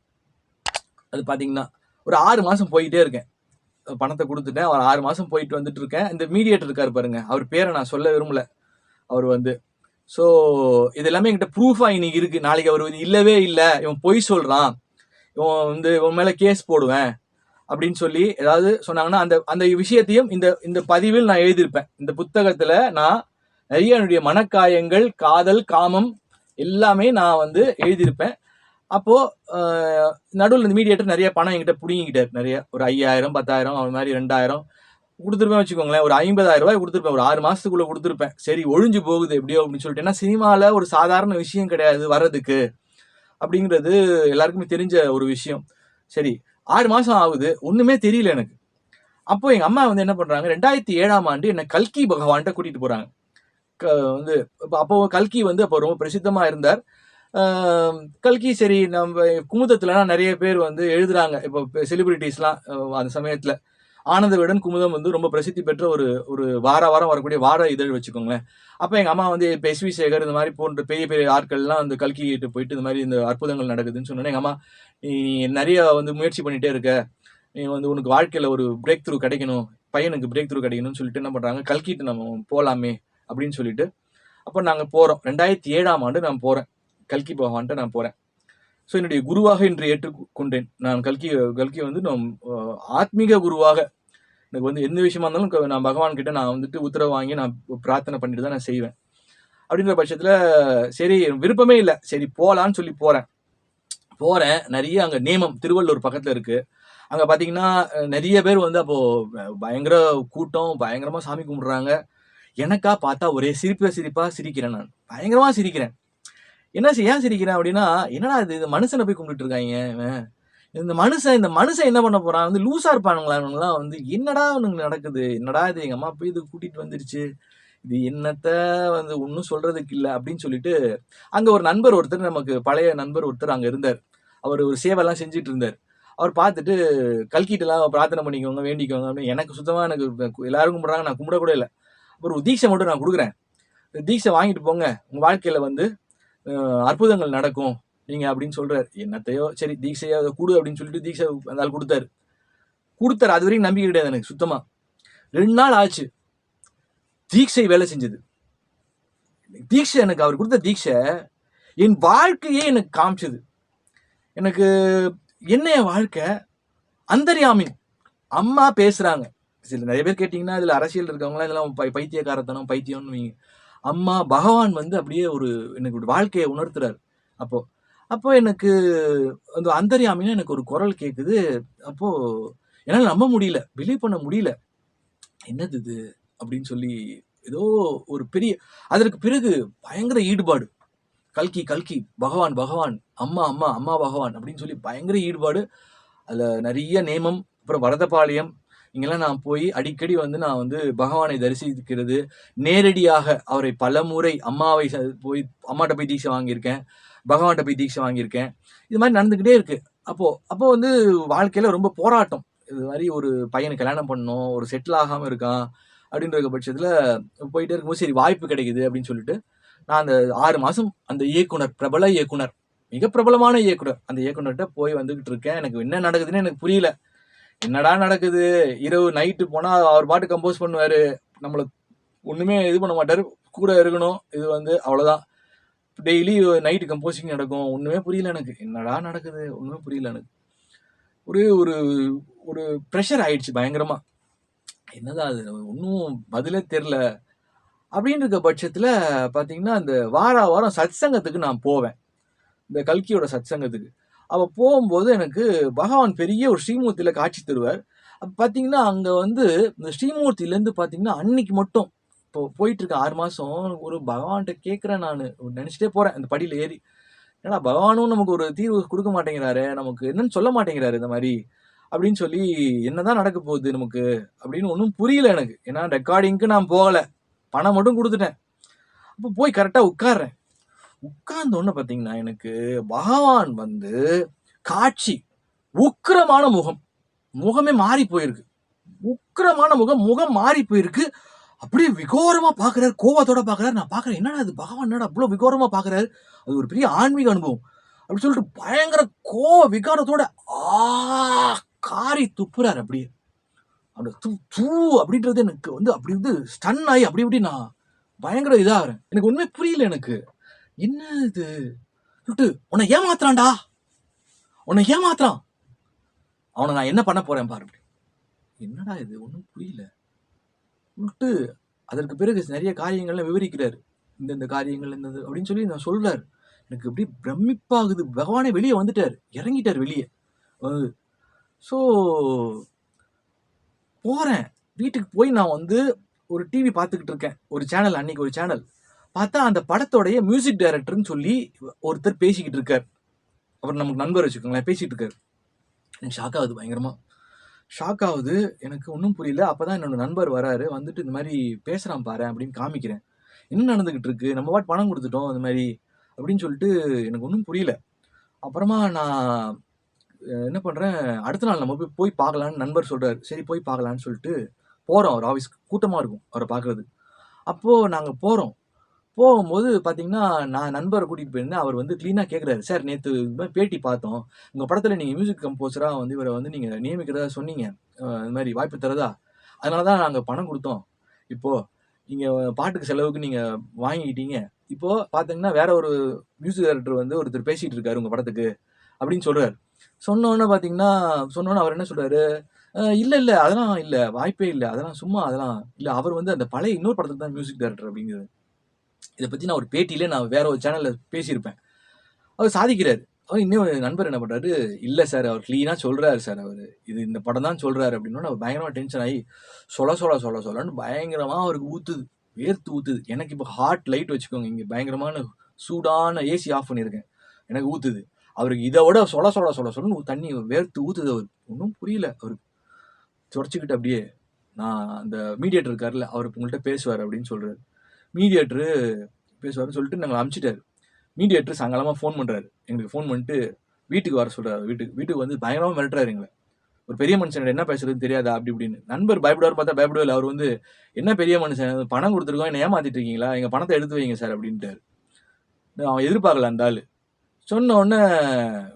[SPEAKER 1] அது பார்த்தீங்கன்னா, ஒரு 6 மாசம் போயிட்டே இருக்கேன். பணத்த குடுத்துட்டேன். ஒரு 6 மாசம் போயிட்டு வந்துட்டு இருக்கேன். இந்த மீடியேட்டர் இருக்காரு பாருங்க. அவர் பேர நான் சொல்ல விரும்பல. அவர் வந்து ஸோ இது எல்லாமே என்கிட்ட ப்ரூஃபா இன்னைக்கு இருக்கு. நாளைக்கு அவர் இல்லவே இல்ல. இவன் பொய் சொல்றான். இவன் வந்து இவன் மேல கேஸ் போடுவேன். அப்படின்னு சொல்லி ஏதாவது சொன்னாங்கன்னா அந்த அந்த விஷயத்தையும் இந்த இந்த பதிவில் நான் எழுதியிருப்பேன். இந்த புத்தகத்துல நான் நிறைய என்னுடைய மனக்காயங்கள், காதல், காமம் எல்லாமே நான் வந்து எழுதியிருப்பேன். அப்போ நடுவில் இந்த மீடியேட்டர் நிறைய பணம் என்கிட்ட புடிங்கிட்டார். நிறைய ஒரு 5000, 10,000 அவன் மாதிரி 2000 கொடுத்துருப்பேன் வச்சுக்கோங்களேன். ஒரு 50,000 ரூபாய் கொடுத்துருப்பேன். ஒரு 6 மாசத்துக்குள்ள கொடுத்துருப்பேன். சரி ஒழிஞ்சு போகுது எப்படியோ அப்படின்னு சொல்லிட்டு. ஏன்னா சினிமால ஒரு சாதாரண விஷயம் கிடையாது வர்றதுக்கு அப்படிங்கிறது எல்லாருக்குமே தெரிஞ்ச ஒரு விஷயம். சரி 6 மாசம் ஆகுது. ஒண்ணுமே தெரியல எனக்கு. அப்போ எங்க அம்மா வந்து என்ன பண்றாங்க, 2007ஆம் ஆண்டு என்ன கல்கி பகவான்கிட்ட கூட்டிட்டு போறாங்க. வந்து அப்போ கல்கி வந்து அப்போ ரொம்ப பிரசித்தமா இருந்தார். கல்கி சரி நம்ம குமுதத்துலலாம் நிறைய பேர் வந்து எழுதுறாங்க. இப்போ செலிபிரிட்டிஸ்லாம் அந்த சமயத்துல ஆனந்த விகடன், குமுதம் வந்து ரொம்ப பிரசித்தி பெற்ற ஒரு ஒரு வாரம் வரக்கூடிய வார இதழ் வச்சுக்கோங்களேன். அப்ப எங்க அம்மா வந்து இப்ப எஸ்.வி. சேகர் இந்த மாதிரி போன்ற பெரிய பெரிய ஆட்கள்லாம் வந்து கல்கி கிட்ட போயிட்டு இந்த மாதிரி இந்த அற்புதங்கள் நடக்குதுன்னு சொன்னோனே எங்க அம்மா, நீ நிறைய வந்து முயற்சி பண்ணிட்டே இருக்க. நீ வந்து உனக்கு வாழ்க்கையில ஒரு பிரேக் த்ரூ கிடைக்கணும். பையனுக்கு பிரேக் த்ரூ கிடைக்கணும்னு சொல்லிட்டு என்ன பண்றாங்க, கல்கிட்ட நம்ம போலாமே அப்படின்னு சொல்லிட்டு அப்ப நாங்க போறோம். 2007ஆம் ஆண்டு நான் போறேன். கல்கி பகவான்கிட்ட நான் போறேன். ஸோ என்னுடைய குருவாக இன்று ஏற்றுக்கொண்டேன். நான் கல்கி வந்து நான் ஆத்மீக குருவாக எனக்கு வந்து எந்த விஷயமா இருந்தாலும் நான் பகவான் கிட்ட நான் வந்துட்டு உத்தரவு வாங்கி நான் பிரார்த்தனை பண்ணிட்டு தான் நான் செய்வேன். அப்படின்ற பட்சத்துல சரி விருப்பமே இல்லை. சரி போலான்னு சொல்லி போறேன். நிறைய அங்க நேமம் திருவள்ளூர் பக்கத்துல இருக்கு. அங்க பாத்தீங்கன்னா நிறைய பேர் வந்து அப்போ பயங்கர கூட்டம், பயங்கரமா சாமி கும்பிடுறாங்க. எனக்கா பார்த்தா ஒரே சிரிப்பா சிரிக்கிறேன் நான். பயங்கரமா சிரிக்கிறேன். ஏன் சிரிக்கிறேன் அப்படின்னா, என்னடா இது மனுஷனை போய் கும்பிட்டுட்டு இருக்காங்க இவன். இந்த மனுஷன் என்ன பண்ண போறான்? வந்து லூசா இருப்பானுங்களா இவனுங்கலாம் வந்து என்னடா இவனுங்களுக்கு நடக்குது? என்னடா இது எங்க அம்மா போய் இது கூட்டிட்டு வந்துருச்சு. இது என்னத்த வந்து ஒண்ணும் சொல்றதுக்கு இல்ல அப்படின்னு சொல்லிட்டு, அங்க ஒரு நண்பர் ஒருத்தர் நமக்கு பழைய நண்பர் ஒருத்தர் அங்க இருந்தார். அவர் ஒரு சேவைலாம் செஞ்சுட்டு இருந்தார். அவர் பார்த்துட்டு கல்கிட்டலாம் பிரார்த்தனை பண்ணிக்கோங்க, வேண்டிக்கோங்க அப்படின்னு எனக்கு சுத்தமா எனக்கு எல்லாரும் கும்பிடுறாங்க. நான் கும்பிட கூட இல்ல. ஒரு தீட்சை மட்டும் நான் குடுக்குறேன். தீட்சை வாங்கிட்டு போங்க. உங்க வாழ்க்கையில வந்து அற்புதங்கள் நடக்கும். நீங்க அப்படின்னு சொல்றாரு. என்னத்தையோ சரி தீட்சையா குடு அப்படின்னு சொல்லிட்டு தீட்சை அந்த ஆள் குடுத்தாரு. அது வரைக்கும் நம்பிக்கை கிடையாது எனக்கு சுத்தமா. 2 நாள் ஆச்சு. தீட்சை வேலை செஞ்சது. தீட்சை எனக்கு அவர் கொடுத்த தீட்சை என் வாழ்க்கையே எனக்கு காமிச்சது. எனக்கு என்ன என் வாழ்க்கை அந்தர்யாமி. அம்மா பேசுறாங்க. சில நிறைய பேர் கேட்டீங்கன்னா இதுல அரசியல் இருக்கவங்களாம் இதெல்லாம் பைத்தியக்காரத்தனம் பைத்தியம்னு அம்மா பகவான் வந்து அப்படியே ஒரு எனக்கு ஒரு வாழ்க்கையை உணர்த்துறாரு. அப்போ எனக்கு அந்த அந்தர்யாமின்னு எனக்கு ஒரு குரல் கேட்குது. அப்போ என்னால நம்ப முடியல. பிலீவ் பண்ண முடியல. என்னது இது அப்படின்னு சொல்லி ஏதோ ஒரு பெரிய அதற்கு பிறகு பயங்கர ஈடுபாடு. கல்கி பகவான் அம்மா பகவான் அப்படின்னு சொல்லி பயங்கர ஈடுபாடு. அதுல நிறைய நேமம். அப்புறம் வரதபாளையம் இங்கெல்லாம் நான் போய் அடிக்கடி வந்து நான் வந்து பகவானை தரிசிக்கிறது, நேரடியாக அவரை பலமுறை போய் அம்மாட்ட போய் தீட்சை வாங்கியிருக்கேன், பகவான்கிட்ட போய் தீட்சை வாங்கியிருக்கேன். இது மாதிரி நடந்துகிட்டே இருக்கு. அப்போ வந்து வாழ்க்கையில ரொம்ப போராட்டம். இது மாதிரி ஒரு பையனை கல்யாணம் பண்ணணும், ஒரு செட்டில் ஆகாம இருக்கான் அப்படின்ற பட்சத்துல போயிட்டே இருக்கும்போது சரி வாய்ப்பு கிடைக்குது அப்படின்னு சொல்லிட்டு நான் அந்த 6 மாசம் அந்த பிரபல இயக்குனர், மிக பிரபலமான இயக்குனர், அந்த இயக்குனர்கிட்ட போய் வந்துகிட்டு இருக்கேன். எனக்கு என்ன நடக்குதுன்னு எனக்கு புரியல. என்னடா நடக்குது? இரவு நைட்டு போனா அவர் பாட்டு கம்போஸ் பண்ணுவாரு. நம்மள ஒண்ணுமே இது பண்ண மாட்டாரு. கூட இருக்கணும். இது வந்து அவ்வளவுதான். டெய்லி நைட் கம்போசிங் நடக்கும். ஒண்ணுமே புரியல எனக்கு. என்னடா நடக்குது? ஒண்ணுமே புரியல எனக்கு. ஒரே ஒரு ஒரு பிரஷர் ஆயிடுச்சு பயங்கரமா. என்னதான் அது? ஒன்னும் பதிலே தெரியல. அப்படின்னு இருக்க பட்சத்துல பாத்தீங்கன்னா, அந்த வாரம் சத்சங்கத்துக்கு நான் போவேன். இந்த கல்கியோட சத்சங்கத்துக்கு. அவ போகும்போது எனக்கு பகவான் பெரிய ஒரு ஸ்ரீமூர்த்தியில காட்சி தருவார். பாத்தீங்கன்னா, அங்க வந்து இந்த ஸ்ரீமூர்த்தியிலேருந்து பாத்தீங்கன்னா, அன்னைக்கு மட்டும் இப்போ போயிட்டு இருக்க 6 மாசம் ஒரு பகவான்கிட்ட கேட்கிறேன் நானு. நினைச்சிட்டே போறேன் அந்த படியில ஏறி. ஏன்னா பகவானும் நமக்கு ஒரு தீர்வு குடுக்க மாட்டேங்கிறாரே! நமக்கு என்னன்னு சொல்ல மாட்டேங்கிறாரு இந்த மாரி. அப்படின்னு சொல்லி என்னதான் நடக்க போகுது நமக்கு? அப்படின்னு ஒண்ணும் புரியல எனக்கு. ஏன்னா ரெக்கார்டிங்க்கு நான் போகல. பணம் மட்டும் குடுத்துட்டேன். அப்ப போய் கரெக்ட்டா உட்கார்றேன். உட்கார்ந்த உடனே பார்த்தீங்கன்னா, எனக்கு பகவான் வந்து காட்சி. உக்கிரமான முகம். முகமே மாறி போயிருக்கு. உக்கிரமான முகம். முகம் மாறி போயிருக்கு. அப்படியே விகோரமா பார்க்குறாரு. கோவத்தோட பார்க்குறாரு. நான் பார்க்குறேன். என்னடா இது பகவான் என்னடா இவ்ளோ விகோரமா பார்க்குறாரு? அது ஒரு பெரிய ஆன்மீக அனுபவம். அப்படி சொல்லிட்டு பயங்கர விகாரத்தோட காரி துப்புறாரு அப்படியே. அந்த தூ அப்படின்றது எனக்கு வந்து அப்படி வந்து ஸ்டன் ஆயி அப்படி இப்படி நான் பயங்கர இதாகிறேன். எனக்கு ஒண்ணுமே புரியல எனக்கு. என்ன இது? சொல்லிட்டு உன்னை ஏமாத்துறான்டா. உன்னை ஏமாத்துறான். அவனை நான் என்ன பண்ண போறேன் பாரு. என்னடா இது? ஒண்ணும் புரியல. சொல்லிட்டு அதற்கு பிறகு நிறைய காரியங்கள்லாம் விவரிக்கிறாரு. இந்த காரியங்கள் இந்த அப்படின்னு சொல்லி நான் சொல்றாரு. எனக்கு அப்படியே பிரமிப்பாகுது. பகவானே வெளியே வந்துட்டாரு. இறங்கிட்டாரு வெளியே. ஸோ போறேன். வீட்டுக்கு போய் நான் வந்து ஒரு டிவி பார்த்துக்கிட்டு இருக்கேன். ஒரு சேனல் அன்னைக்கு ஒரு சேனல். பார்த்தா அந்த படத்தோடைய மியூசிக் டைரக்டர்ன்னு சொல்லி ஒருத்தர் பேசிக்கிட்டு இருக்காரு. அவர் நமக்கு நண்பர் வச்சுக்கோங்களேன். பேசிட்டு இருக்காரு. எனக்கு ஷாக் ஆகுது பயங்கரமா. ஷாக் ஆகுது. எனக்கு ஒன்றும் புரியல. அப்பதான் என்னோட நண்பர் வராரு. வந்துட்டு இந்த மாதிரி பேசுறான் பாரு அப்படின்னு காமிக்கிறேன். என்ன நடந்துகிட்டு இருக்கு? நம்ம பாட்டு பணம் கொடுத்துட்டோம் இந்த மாதிரி அப்படின்னு சொல்லிட்டு எனக்கு ஒன்றும் புரியல. அப்புறமா நான் என்ன பண்றேன், அடுத்த நாள் நம்ம போய் பார்க்கலான்னு நண்பர் சொல்றாரு. சரி போய் பார்க்கலான்னு சொல்லிட்டு போறோம். அவர் ஆஃபீஸ்க்கு. கூட்டமா இருக்கும் அவரை பார்க்கறது. அப்போ நாங்க போறோம். போகும்போது பார்த்தீங்கன்னா, நான் நண்பரை கூட்டிட்டு போயிருந்தேன். அவர் வந்து கிளீனா கேட்குறாரு. சார் நேத்து இந்த மாதிரி பேட்டி பார்த்தோம். உங்க படத்துல நீங்க மியூசிக் கம்போசரா வந்து இவரை வந்து நீங்க நியமிக்கிறதா சொன்னீங்க. இந்த மாதிரி வாய்ப்பு தரதா? அதனால தான் நாங்க பணம் குடுத்தோம். இப்போ நீங்க பாட்டுக்கு செலவுக்கு நீங்க வாங்கிக்கிட்டீங்க. இப்போ பார்த்தீங்கன்னா, வேற ஒரு மியூசிக் டைரக்டர் வந்து ஒருத்தர் பேசிட்டு இருக்காரு உங்க படத்துக்கு அப்படின்னு சொல்றாரு. சொன்னோனே பார்த்தீங்கன்னா, அவர் என்ன சொல்றாரு, இல்ல, இல்ல அதெல்லாம் இல்ல. வாய்ப்பே இல்ல. அதெல்லாம் சும்மா அதெல்லாம் இல்ல. அவர் வந்து அந்த பழைய இன்னொரு படத்துக்கு தான் மியூசிக் டைரக்டர் அப்படிங்கிறாரு. இத பத்தி நான் ஒரு பேட்டியிலே நான் வேற ஒரு சேனல்ல பேசியிருப்பேன். அவர் சாதிக்கிறாரு. அவர் இன்னொரு நண்பர் என்ன பண்றாரு, இல்ல சார் அவர் கிளீனா சொல்றாரு சார் அவரு. இது இந்த படம் தான் சொல்றாரு அப்படின்னோனே அவர் பயங்கரமா டென்ஷன் ஆகி சொலன்னு பயங்கரமா அவருக்கு ஊத்துது. வேர்த்து ஊத்துது. எனக்கு இப்போ ஹாட் லைட் வச்சுக்கோங்க. இங்க பயங்கரமான சூடான ஏசி ஆஃப் பண்ணியிருக்கேன். எனக்கு ஊத்துது. அவருக்கு இதை விட சொலன்னு தண்ணி வேர்த்து ஊத்துது அவருக்கு. ஒன்றும் புரியல அவருக்கு. தொடச்சிக்கிட்டு அப்படியே நான் அந்த மீடியேட்டர் இருக்காருல்ல அவர் உங்கள்கிட்ட பேசுவார் அப்படின்னு சொல்றாரு. மீடியேட்டரு பேசுவார்னு சொல்லிட்டு நாங்கள் அனுப்பிச்சிட்டாரு. மீடியேட்டர் சாயங்காலமா ஃபோன் பண்றாரு. எங்களுக்கு ஃபோன் பண்ணிட்டு வீட்டுக்கு வர சொல்றாரு. வீட்டுக்கு வந்து பயங்கரமா மிரட்டுறாரு எங்களை. ஒரு பெரிய மனுஷன் என்ன பேசுறதுன்னு தெரியாதா அப்படி இப்படின்னு. நண்பர் பயப்படுவார் பார்த்தா பயப்படவே இல்லை. அவர் வந்து என்ன பெரிய மனுஷன் பணம் கொடுத்துருக்கோம் என்ன ஏமாத்திட்டு இருக்கீங்களா? எங்க பணத்தை எடுத்து வைங்க சார் அப்படின்ட்டாரு. அவன் எதிர்பார்க்கல அந்த ஆளு. சொன்ன உடனே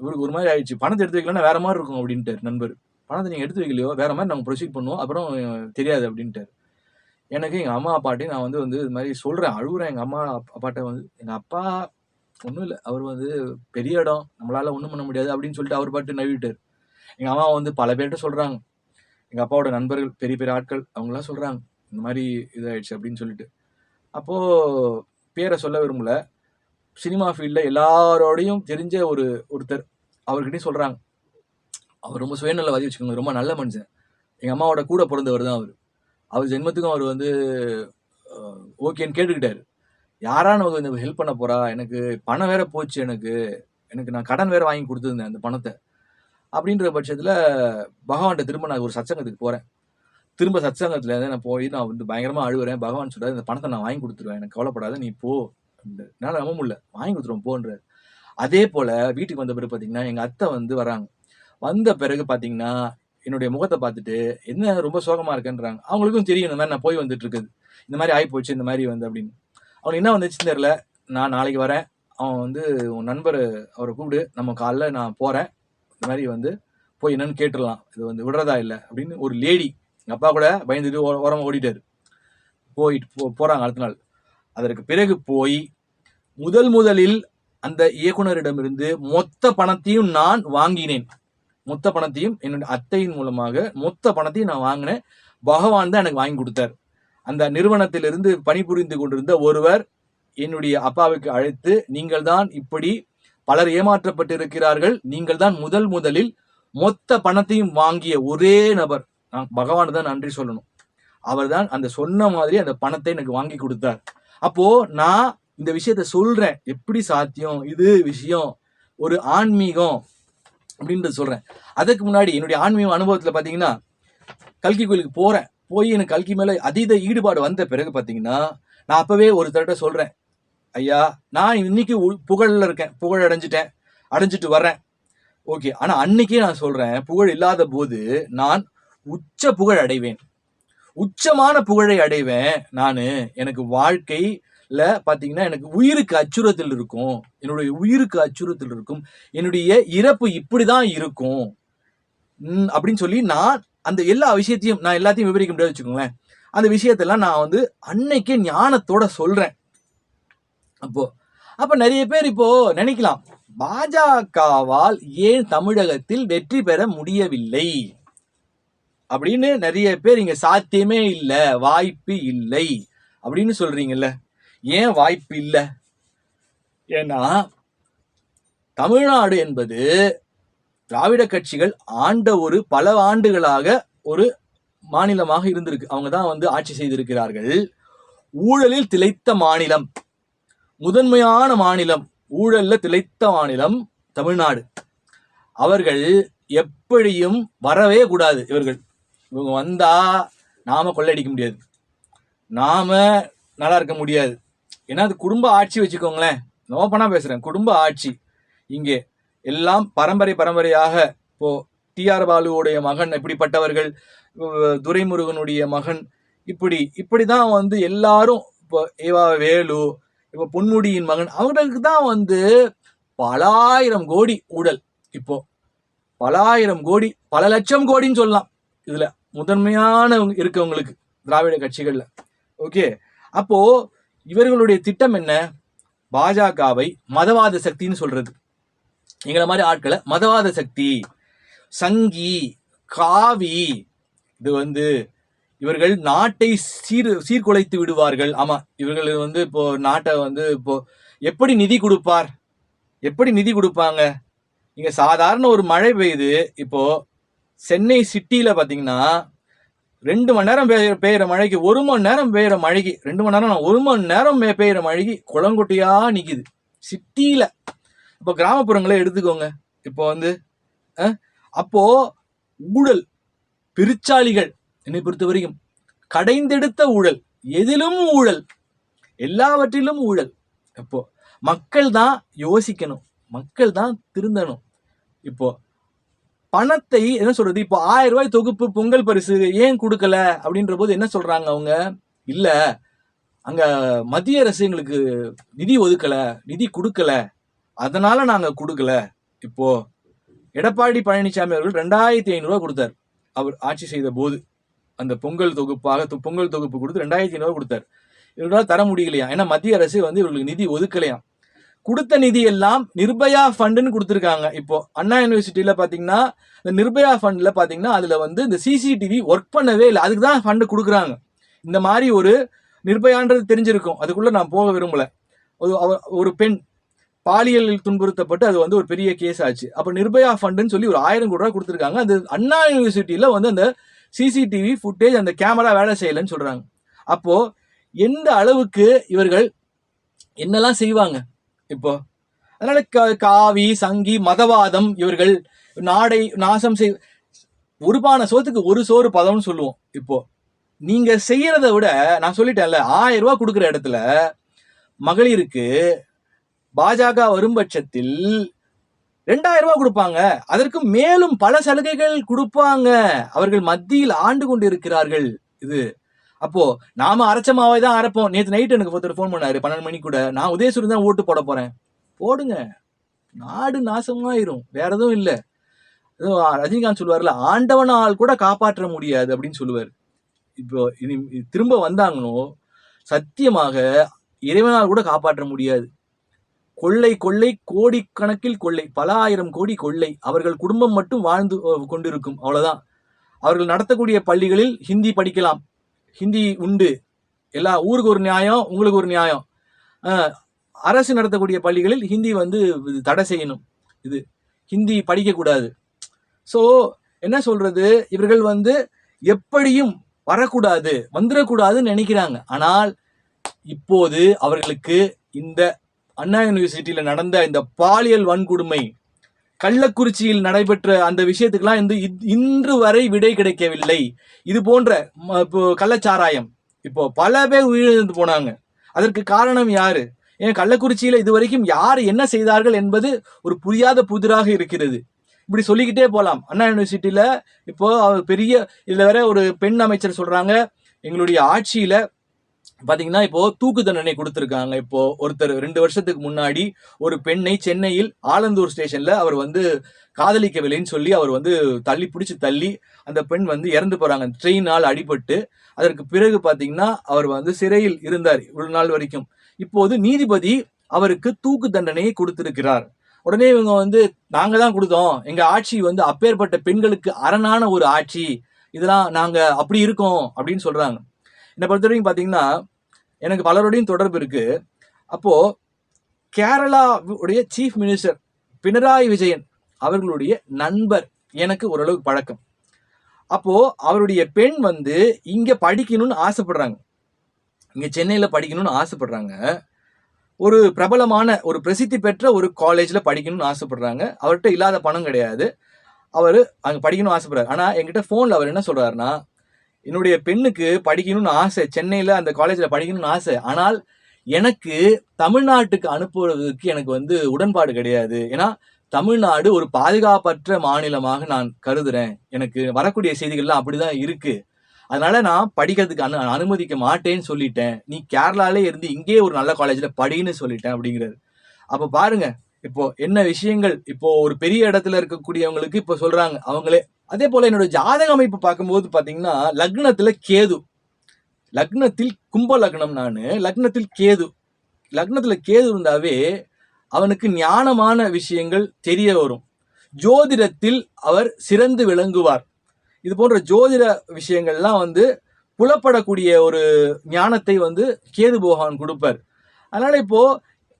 [SPEAKER 1] இவருக்கு ஒரு மாதிரி ஆயிடுச்சு. பணத்தை எடுத்து வைக்கலன்னா வேற மாதிரி இருக்கும் அப்படின்ட்டாரு நண்பர். பணத்தை நீங்க எடுத்து வைக்கலையோ வேற மாதிரி நாங்கள் ப்ரொசீட் பண்ணுவோம். அப்புறம் தெரியாது அப்படின்ட்டாரு. எனக்கு எங்க அம்மா அப்பாட்டையும் நான் வந்து இது மாதிரி சொல்றேன். அழுகுறேன் எங்க அம்மா அப்பாட்ட வந்து. எங்க அப்பா ஒன்றும் இல்லை. அவர் வந்து பெரிய இடம் நம்மளால ஒன்றும் பண்ண முடியாது அப்படின்னு சொல்லிட்டு அவர் பாட்டு நழுவிட்டார். எங்க அம்மா வந்து பல பேர்கிட்ட சொல்றாங்க. எங்க அப்பாவோட நண்பர்கள் பெரிய பெரிய ஆட்கள் அவங்களாம் சொல்றாங்க இந்த மாதிரி இதாயிடுச்சு அப்படின்னு சொல்லிட்டு. அப்போ பேரை சொல்ல விரும்பல. சினிமா ஃபீல்ட்ல எல்லாரோடையும் தெரிஞ்ச ஒருத்தர் அவர்கிட்டயும் சொல்றாங்க. அவர் ரொம்ப சுயநலவாதி வச்சுக்கோங்க. ரொம்ப நல்ல மனுஷன். எங்க அம்மாவோட கூட பிறந்தவர் தான் அவர். அவர் ஜென்மத்துக்கும் அவர் வந்து ஓகேன்னு கேட்டுக்கிட்டாரு. யாரா நமக்கு இந்த ஹெல்ப் பண்ண போறா? எனக்கு பணம் வேற போச்சு எனக்கு நான் கடன் வேற வாங்கி கொடுத்துருந்தேன் அந்த பணத்தை. அப்படின்ற பட்சத்துல பகவான்கிட்ட திரும்ப நான் ஒரு சத்சங்கத்துக்கு போறேன். திரும்ப சத்சங்கத்துல இருந்து நான் வந்து பயங்கரமா அழுகுறேன். பகவான் சொல்றாரு இந்த பணத்தை நான் வாங்கி கொடுத்துருவேன். எனக்கு கவலைப்படாத நீ போ. என்னால நம்ப முடியல. வாங்கி கொடுத்துருவோம் போன்றாரு. அதே போல வீட்டுக்கு வந்த பிறகு பாத்தீங்கன்னா எங்க அத்தை வந்து வராங்க. வந்த பிறகு பாத்தீங்கன்னா என்னுடைய முகத்தை பார்த்துட்டு என்ன ரொம்ப சோகமா இருக்கேன்றாங்க. அவங்களுக்கும் தெரியும் இந்த மாதிரி நான் போய் வந்துட்டு இருக்குது. இந்த மாதிரி ஆகி போச்சு இந்த மாதிரி வந்து அப்படின்னு. அவனுக்கு என்ன வந்துச்சுன்னு தெரியல. நான் நாளைக்கு வரேன். அவன் வந்து உன் நண்பர் அவரை கூப்பிடு. நம்ம காலைல நான் போறேன். இந்த மாதிரி வந்து போய் என்னன்னு கேட்டுடலாம். இது வந்து விடுறதா இல்லை அப்படின்னு ஒரு லேடி எங்க அப்பா கூட பயந்துட்டு ஓரமா ஓடிட்டாரு. போறாங்க அடுத்த நாள். அதற்கு பிறகு போய் முதலில் அந்த இயக்குனரிடமிருந்து மொத்த பணத்தையும் நான் வாங்கினேன். மொத்த பணத்தையும் என்னுடைய அத்தையின் மூலமாக மொத்த பணத்தையும் நான் வாங்கினேன். பகவான் தான் எனக்கு வாங்கி கொடுத்தார். அந்த நிறுவனத்திலிருந்து பணிபுரிந்து கொண்டிருந்த ஒருவர் என்னுடைய அப்பாவுக்கு அழைத்து நீங்கள் தான் இப்படி பலர் ஏமாற்றப்பட்டிருக்கிறார்கள். நீங்கள் தான் முதலில் மொத்த பணத்தையும் வாங்கிய ஒரே நபர். நான் பகவான் தான் நன்றி சொல்லணும். அவர் தான் அந்த சொன்ன மாதிரி அந்த பணத்தை எனக்கு வாங்கி கொடுத்தார். அப்போ நான் இந்த விஷயத்த சொல்றேன், எப்படி சாத்தியம் இது விஷயம், ஒரு ஆன்மீகம் அப்படின்றது சொல்றேன். அதுக்கு முன்னாடி என்னுடைய ஆன்மீக அனுபவத்துல பாத்தீங்கன்னா, கல்கி கோயிலுக்கு போறேன். போய் எனக்கு கல்கி மேல அதீத ஈடுபாடு வந்த பிறகு பாத்தீங்கன்னா, நான் அப்பவே ஒரு தடவை சொல்றேன், ஐயா நான் இன்னைக்கு புகழ்ல இருக்கேன், புகழ் அடைஞ்சிட்டு வர்றேன், ஓகே. ஆனா அன்னைக்கே நான் சொல்றேன், புகழ் இல்லாத போது நான் உச்ச புகழ் அடைவேன், உச்சமான புகழை அடைவேன். எனக்கு வாழ்க்கையில பாத்தீங்கன்னா எனக்கு உயிருக்கு அச்சுறுத்தல் இருக்கும், என்னுடைய உயிருக்கு அச்சுறுத்தல் இருக்கும், என்னுடைய இறப்பு இப்படிதான் இருக்கும் அப்படின்னு சொல்லி நான் அந்த எல்லா விஷயத்தையும் நான் எல்லாத்தையும் விவரிக்க முடியாது வச்சுக்கோங்களேன். அந்த விஷயத்தெல்லாம் நான் வந்து அன்னைக்கே ஞானத்தோட சொல்றேன். அப்ப நிறைய பேர் இப்போ நினைக்கலாம், பாஜகவால் ஏன் தமிழகத்தில் வெற்றி பெற முடியவில்லை அப்படின்னு நிறைய பேர் இங்க சாத்தியமே இல்லை, வாய்ப்பு இல்லை அப்படின்னு சொல்றீங்கல்ல. ஏன் வாய்ப்பு இல்லை? ஏன்னா தமிழ்நாடு என்பது திராவிட கட்சிகள் ஆண்ட ஒரு பல ஆண்டுகளாக ஒரு மாநிலமாக இருந்திருக்கு. அவங்க தான் வந்து ஆட்சி செய்திருக்கிறார்கள். ஊழலில் திளைத்த மாநிலம், முதன்மையான மாநிலம், ஊழல்ல திளைத்த மாநிலம் தமிழ்நாடு. அவர்கள் எப்படியும் வரவே கூடாது. இவங்க வந்தா நாம கொள்ளையடிக்க முடியாது, நாம நல்லா இருக்க முடியாது. ஏன்னா அது குடும்ப ஆட்சி வச்சுக்கோங்களேன், நோப்பனா பேசுறேன், குடும்ப ஆட்சி. இங்கே எல்லாம் பரம்பரையாக இப்போ டிஆர் பாலுவோடைய மகன் இப்படிப்பட்டவர்கள், துரைமுருகனுடைய மகன், இப்படிதான் வந்து எல்லாரும், இப்போ ஏவா வேலு, இப்போ பொன்முடியின் மகன், அவங்களுக்கு தான் வந்து பலாயிரம் கோடி ஊழல். இப்போ பலாயிரம் கோடி, பல லட்சம் கோடின்னு சொல்லலாம் இதுல முதன்மையான இருக்கவங்களுக்கு திராவிட கட்சிகள்ல. ஓகே, அப்போ இவர்களுடைய திட்டம் என்ன? பாஜகவை மதவாத சக்தின்னு சொல்றது. எங்களை மாதிரி ஆட்களை மதவாத சக்தி, சங்கி, காவி, இது வந்து இவர்கள் நாட்டை சீர்குலைத்து விடுவார்கள். ஆமா, இவர்கள் வந்து இப்போ நாட்டை வந்து இப்போ எப்படி நிதி கொடுப்பாங்க? இங்க சாதாரண ஒரு மழை பெய்யுது, இப்போ சென்னை சிட்டியில பாத்தீங்கன்னா 2 மணி நேரம் பெய்யற மழைக்கு, 1 மணி நேரம் பெய்யற மழைக்கு, 2 மணி நேரம் 1 மணி நேரம் பெய்யற மழைக்கு குளங்கொட்டையா நிக்குது சிட்டியில. இப்போ கிராமப்புறங்களை எடுத்துக்கோங்க. இப்போ வந்து அப்போ ஊழல், பிரிச்சாளிகள், என்னை பொறுத்த வரைக்கும் கடைந்தெடுத்த ஊழல், எதிலும் ஊழல், எல்லாவற்றிலும் ஊழல். இப்போ மக்கள் தான் யோசிக்கணும், மக்கள் தான் திருந்தணும். இப்போ பணத்தை என்ன சொல்றது, இப்போ 1000 ரூபாய் தொகுப்பு பொங்கல் பரிசு ஏன் கொடுக்கல அப்படின்ற போது என்ன சொல்றாங்க அவங்க, இல்ல அங்க மத்திய அரசு எங்களுக்கு நிதி ஒதுக்கல, நிதி கொடுக்கல, அதனால நாங்க கொடுக்கல. இப்போ எடப்பாடி பழனிசாமி அவர்கள் 2500 ரூபாய் கொடுத்தார் அவர் ஆட்சி செய்த போது. அந்த பொங்கல் தொகுப்பு கொடுத்து 2500 கொடுத்தார். இவர்களால் தர முடியலையா, ஏன்னா மத்திய அரசு வந்து இவர்களுக்கு நிதி ஒதுக்கலையாம். கொடுத்த நிதி எல்லாம் நிர்பயா ஃபண்டுன்னு கொடுத்துருக்காங்க. இப்போ அண்ணா யூனிவர்சிட்டியில பாத்தீங்கன்னா இந்த நிர்பயா ஃபண்ட்ல பாத்தீங்கன்னா அதுல வந்து இந்த சிசிடிவி ஒர்க் பண்ணவே இல்லை, அதுக்கு தான் ஃபண்டு கொடுக்குறாங்க. இந்த மாதிரி ஒரு நிர்பயான்றது தெரிஞ்சிருக்கும், அதுக்குள்ள நான் போக விரும்பல. ஒரு பெண் பாலியல் துன்புறுத்தப்பட்டு அது வந்து ஒரு பெரிய கேஸ் ஆச்சு. அப்ப நிர்பயா ஃபண்டுன்னு சொல்லி ஒரு 1000 கோடி ரூபாய் கொடுத்துருக்காங்க. அது அண்ணா யூனிவர்சிட்டியில வந்து அந்த சிசிடிவி ஃபுட்டேஜ், அந்த கேமரா வேலை செய்யலன்னு சொல்றாங்க. அப்போ எந்த அளவுக்கு இவர்கள் என்னெல்லாம் செய்வாங்க இப்போ. அதனால காவி, சங்கி, மதவாதம், இவர்கள் நாடை நாசம் ஒரு பானை சோத்துக்கு ஒரு சோறு பதம்னு சொல்லுவோம். இப்போ நீங்க செய்யறதை விட, நான் சொல்லிட்டேன்ல, 1000 ரூபாய் கொடுக்குற இடத்துல மகளிருக்கு பாஜக வரும் பட்சத்தில் 2000 ரூபாய் கொடுப்பாங்க, அதற்கு மேலும் பல சலுகைகள் கொடுப்பாங்க. அவர்கள் மத்தியில் ஆண்டு கொண்டு இருக்கிறார்கள். இது அப்போ நாம அரைச்ச மாவை தான் அரைப்போம். நேற்று நைட் எனக்கு ஒருத்தர் ஃபோன் பண்ணாரு 12 மணி கூட, நான் உதயசூரியன் தான் ஓட்டு போட போறேன். போடுங்க, நாடு நாசமாயிரும், வேற எதுவும் இல்ல. ரஜினிகாந்த் சொல்லுவார்ல, ஆண்டவனால் கூட காப்பாற்ற முடியாது அப்படின்னு சொல்லுவார். இப்போ திரும்ப வந்தாங்கன்னு சத்தியமாக இறைவனால் கூட காப்பாற்ற முடியாது. கொள்ளை கோடிக்கணக்கில் கொள்ளை, பல ஆயிரம் கோடி கொள்ளை, அவர்கள் குடும்பம் மட்டும் வாழ்ந்து கொண்டிருக்கும், அவ்வளவுதான். அவர்கள் நடத்தக்கூடிய பள்ளிகளில் ஹிந்தி படிக்கலாம், ஹிந்தி உண்டு, எல்லா ஊருக்கு ஒரு நியாயம், உங்களுக்கு ஒரு நியாயம். அரசு நடத்தக்கூடிய பள்ளிகளில் ஹிந்தி வந்து தடை செய்யணும், இது ஹிந்தி படிக்க கூடாது. சோ என்ன சொல்றது, இவர்கள் வந்து எப்படியும் வரக்கூடாது, வந்துடக்கூடாதுன்னு நினைக்கிறாங்க. ஆனால் இப்போது அவர்களுக்கு இந்த அண்ணா யூனிவர்சிட்டியில நடந்த இந்த பாலியல் வன்கொடுமை, கள்ளக்குறிச்சியில் நடைபெற்ற அந்த விஷயத்துக்கெல்லாம் இன்று வரை விடை கிடைக்கவில்லை. இது போன்ற இப்போ கள்ளச்சாராயம், இப்போ பல பேர் உயிரிழந்து போனாங்க. அதற்கு காரணம் யாரு? ஏன் கள்ளக்குறிச்சியில இதுவரைக்கும் யார் என்ன செய்தார்கள் என்பது ஒரு புரியாத புதிராக இருக்கிறது. இப்படி சொல்லிக்கிட்டே போலாம். அண்ணா யூனிவர்சிட்டியில இப்போ பெரிய இதுல வேற ஒரு பெண் அமைச்சர் சொல்றாங்க, எங்களுடைய ஆட்சியில பாத்தீங்கன்னா இப்போ தூக்கு தண்டனை கொடுத்திருக்காங்க. இப்போ ஒருத்தர் 2 வருஷத்துக்கு முன்னாடி ஒரு பெண்ணை சென்னையில் ஆலந்தூர் ஸ்டேஷன்ல அவர் வந்து காதலிக்கவில்லைன்னு சொல்லி அவர் வந்து பிடிச்சு தள்ளி அந்த பெண் வந்து இறந்து போறாங்க, ட்ரெயினால் அடிபட்டு. அதற்கு பிறகு பாத்தீங்கன்னா அவர் வந்து சிறையில் இருந்தார் ஒரு நாள் வரைக்கும். இப்போது நீதிபதி அவருக்கு தூக்கு தண்டனையை கொடுத்திருக்கிறார். உடனே இவங்க வந்து நாங்க தான் கொடுத்தோம், எங்க ஆட்சி வந்து அப்பேற்பட்ட பெண்களுக்கு அரணான ஒரு ஆட்சி, இதெல்லாம் நாங்க அப்படி இருக்கோம் அப்படின்னு சொல்றாங்க. என்னை பொறுத்த வரைக்கும் பாத்தீங்கன்னா எனக்கு பலரோடையும் தொடர்பு இருக்கு. அப்போ கேரளாவுடைய சீஃப் மினிஸ்டர் பினராயி விஜயன் அவர்களுடைய நண்பர் எனக்கு ஓரளவுக்கு பழக்கம். அப்போ அவருடைய பெண் வந்து இங்க படிக்கணும்னு ஆசைப்படுறாங்க, இங்க சென்னையில படிக்கணும்னு ஆசைப்படுறாங்க. ஒரு பிரபலமான ஒரு பிரசித்தி பெற்ற ஒரு காலேஜ்ல படிக்கணும்னு ஆசைப்படுறாங்க. அவர்கிட்ட இல்லாத பணம் கிடையாது, அவரு அங்க படிக்கணும்னு ஆசைப்படுறாரு. ஆனா என்கிட்ட போன்ல அவர் என்ன சொல்றாருன்னா, என்னுடைய பெண்ணுக்கு படிக்கணும்னு ஆசை, சென்னையில அந்த காலேஜ்ல படிக்கணும்னு ஆசை, ஆனால் எனக்கு தமிழ்நாட்டுக்கு அனுப்புவதற்கு எனக்கு வந்து உடன்பாடு கிடையாது. ஏன்னா தமிழ்நாடு ஒரு பாதுகாப்பற்ற மாநிலமாக நான் கருதுறேன், எனக்கு வரக்கூடிய செய்திகள்லாம் அப்படிதான் இருக்கு, அதனால நான் படிக்கிறதுக்கு அனுமதிக்க மாட்டேன்னு சொல்லிட்டேன், நீ கேரளாலே இருந்து இங்கே ஒரு நல்ல காலேஜ்ல படின்னு சொல்லிட்டேன் அப்படிங்கிறாரு. அப்ப பாருங்க இப்போ என்ன விஷயங்கள் இப்போ ஒரு பெரிய இடத்துல இருக்கக்கூடியவங்களுக்கு இப்போ சொல்றாங்க அவங்களே. அதே போல என்னோட ஜாதக அமைப்பு பார்க்கும்போது பாத்தீங்கன்னா லக்னத்துல கேது, லக்னத்தில் கும்ப லக்னம், நானு லக்னத்தில் கேது, லக்னத்துல கேது இருந்தாவே அவனுக்கு ஞானமான விஷயங்கள் தெரிய வரும், ஜோதிடத்தில் அவர் சிறந்து விளங்குவார். இது போன்ற ஜோதிட விஷயங்கள்லாம் வந்து புலப்படக்கூடிய ஒரு ஞானத்தை வந்து கேது பகவான் கொடுப்பார். அதனால இப்போ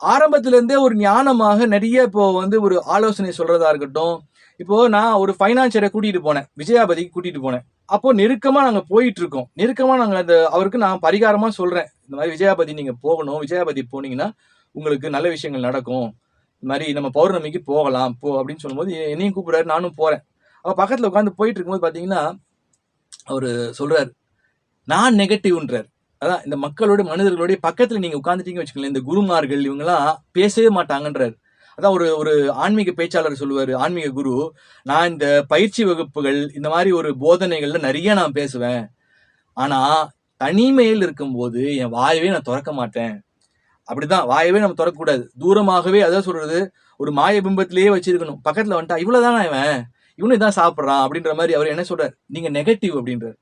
[SPEAKER 1] ஆரம்பத்திலிருந்தே ஒரு ஞானமாக நிறைய இப்போ வந்து ஒரு ஆலோசனை சொல்றதா இருக்கட்டும். இப்போ நான் ஒரு ஃபைனான்சியரை கூட்டிட்டு போனேன், விஜயாபதிக்கு கூட்டிட்டு போனேன். அப்போ நெருக்கமா நாங்க போயிட்டு இருக்கோம், நெருக்கமா நாங்க அந்த அவருக்கு நான் பரிகாரமா சொல்றேன், இந்த மாதிரி விஜயாபதி நீங்க போகணும், விஜயாபதி போனீங்கன்னா உங்களுக்கு நல்ல விஷயங்கள் நடக்கும், இந்த மாதிரி நம்ம பௌர்ணமிக்கு போகலாம் போ அப்படின்னு சொல்லும்போது என்னையும் கூப்பிடுறாரு, நானும் போறேன். அவ பக்கத்துல உட்காந்து போயிட்டு இருக்கும்போது பாத்தீங்கன்னா அவரு சொல்றாரு, நான் நெகட்டிவ்ன்றார். அதான் இந்த மக்களோட மனிதர்களுடைய பக்கத்துல நீங்க உட்காந்துட்டீங்க வச்சுக்கோங்களேன், இந்த குருமார்கள் இவங்கெல்லாம் பேசவே மாட்டாங்கன்றாரு. அதான் ஒரு ஒரு ஆன்மீக பேச்சாளர் சொல்லுவாரு, ஆன்மீக குரு, நான் இந்த பயிற்சி வகுப்புகள் இந்த மாதிரி ஒரு போதனைகள்ல நிறைய நான் பேசுவேன், ஆனா தனிமையில் இருக்கும்போது என் வாயவே நான் திறக்க மாட்டேன். அப்படிதான், வாயவே நம்ம திறக்கக்கூடாது, தூரமாகவே, அதான் சொல்றது, ஒரு மாய பிம்பத்திலேயே வச்சிருக்கணும். பக்கத்துல வந்துட்டா இவ்வளவுதானா இவனும் இதான் சாப்பிட்றான் அப்படின்ற மாதிரி அவர் என்ன சொல்றாரு, நீங்க நெகட்டிவ் அப்படின்றார்.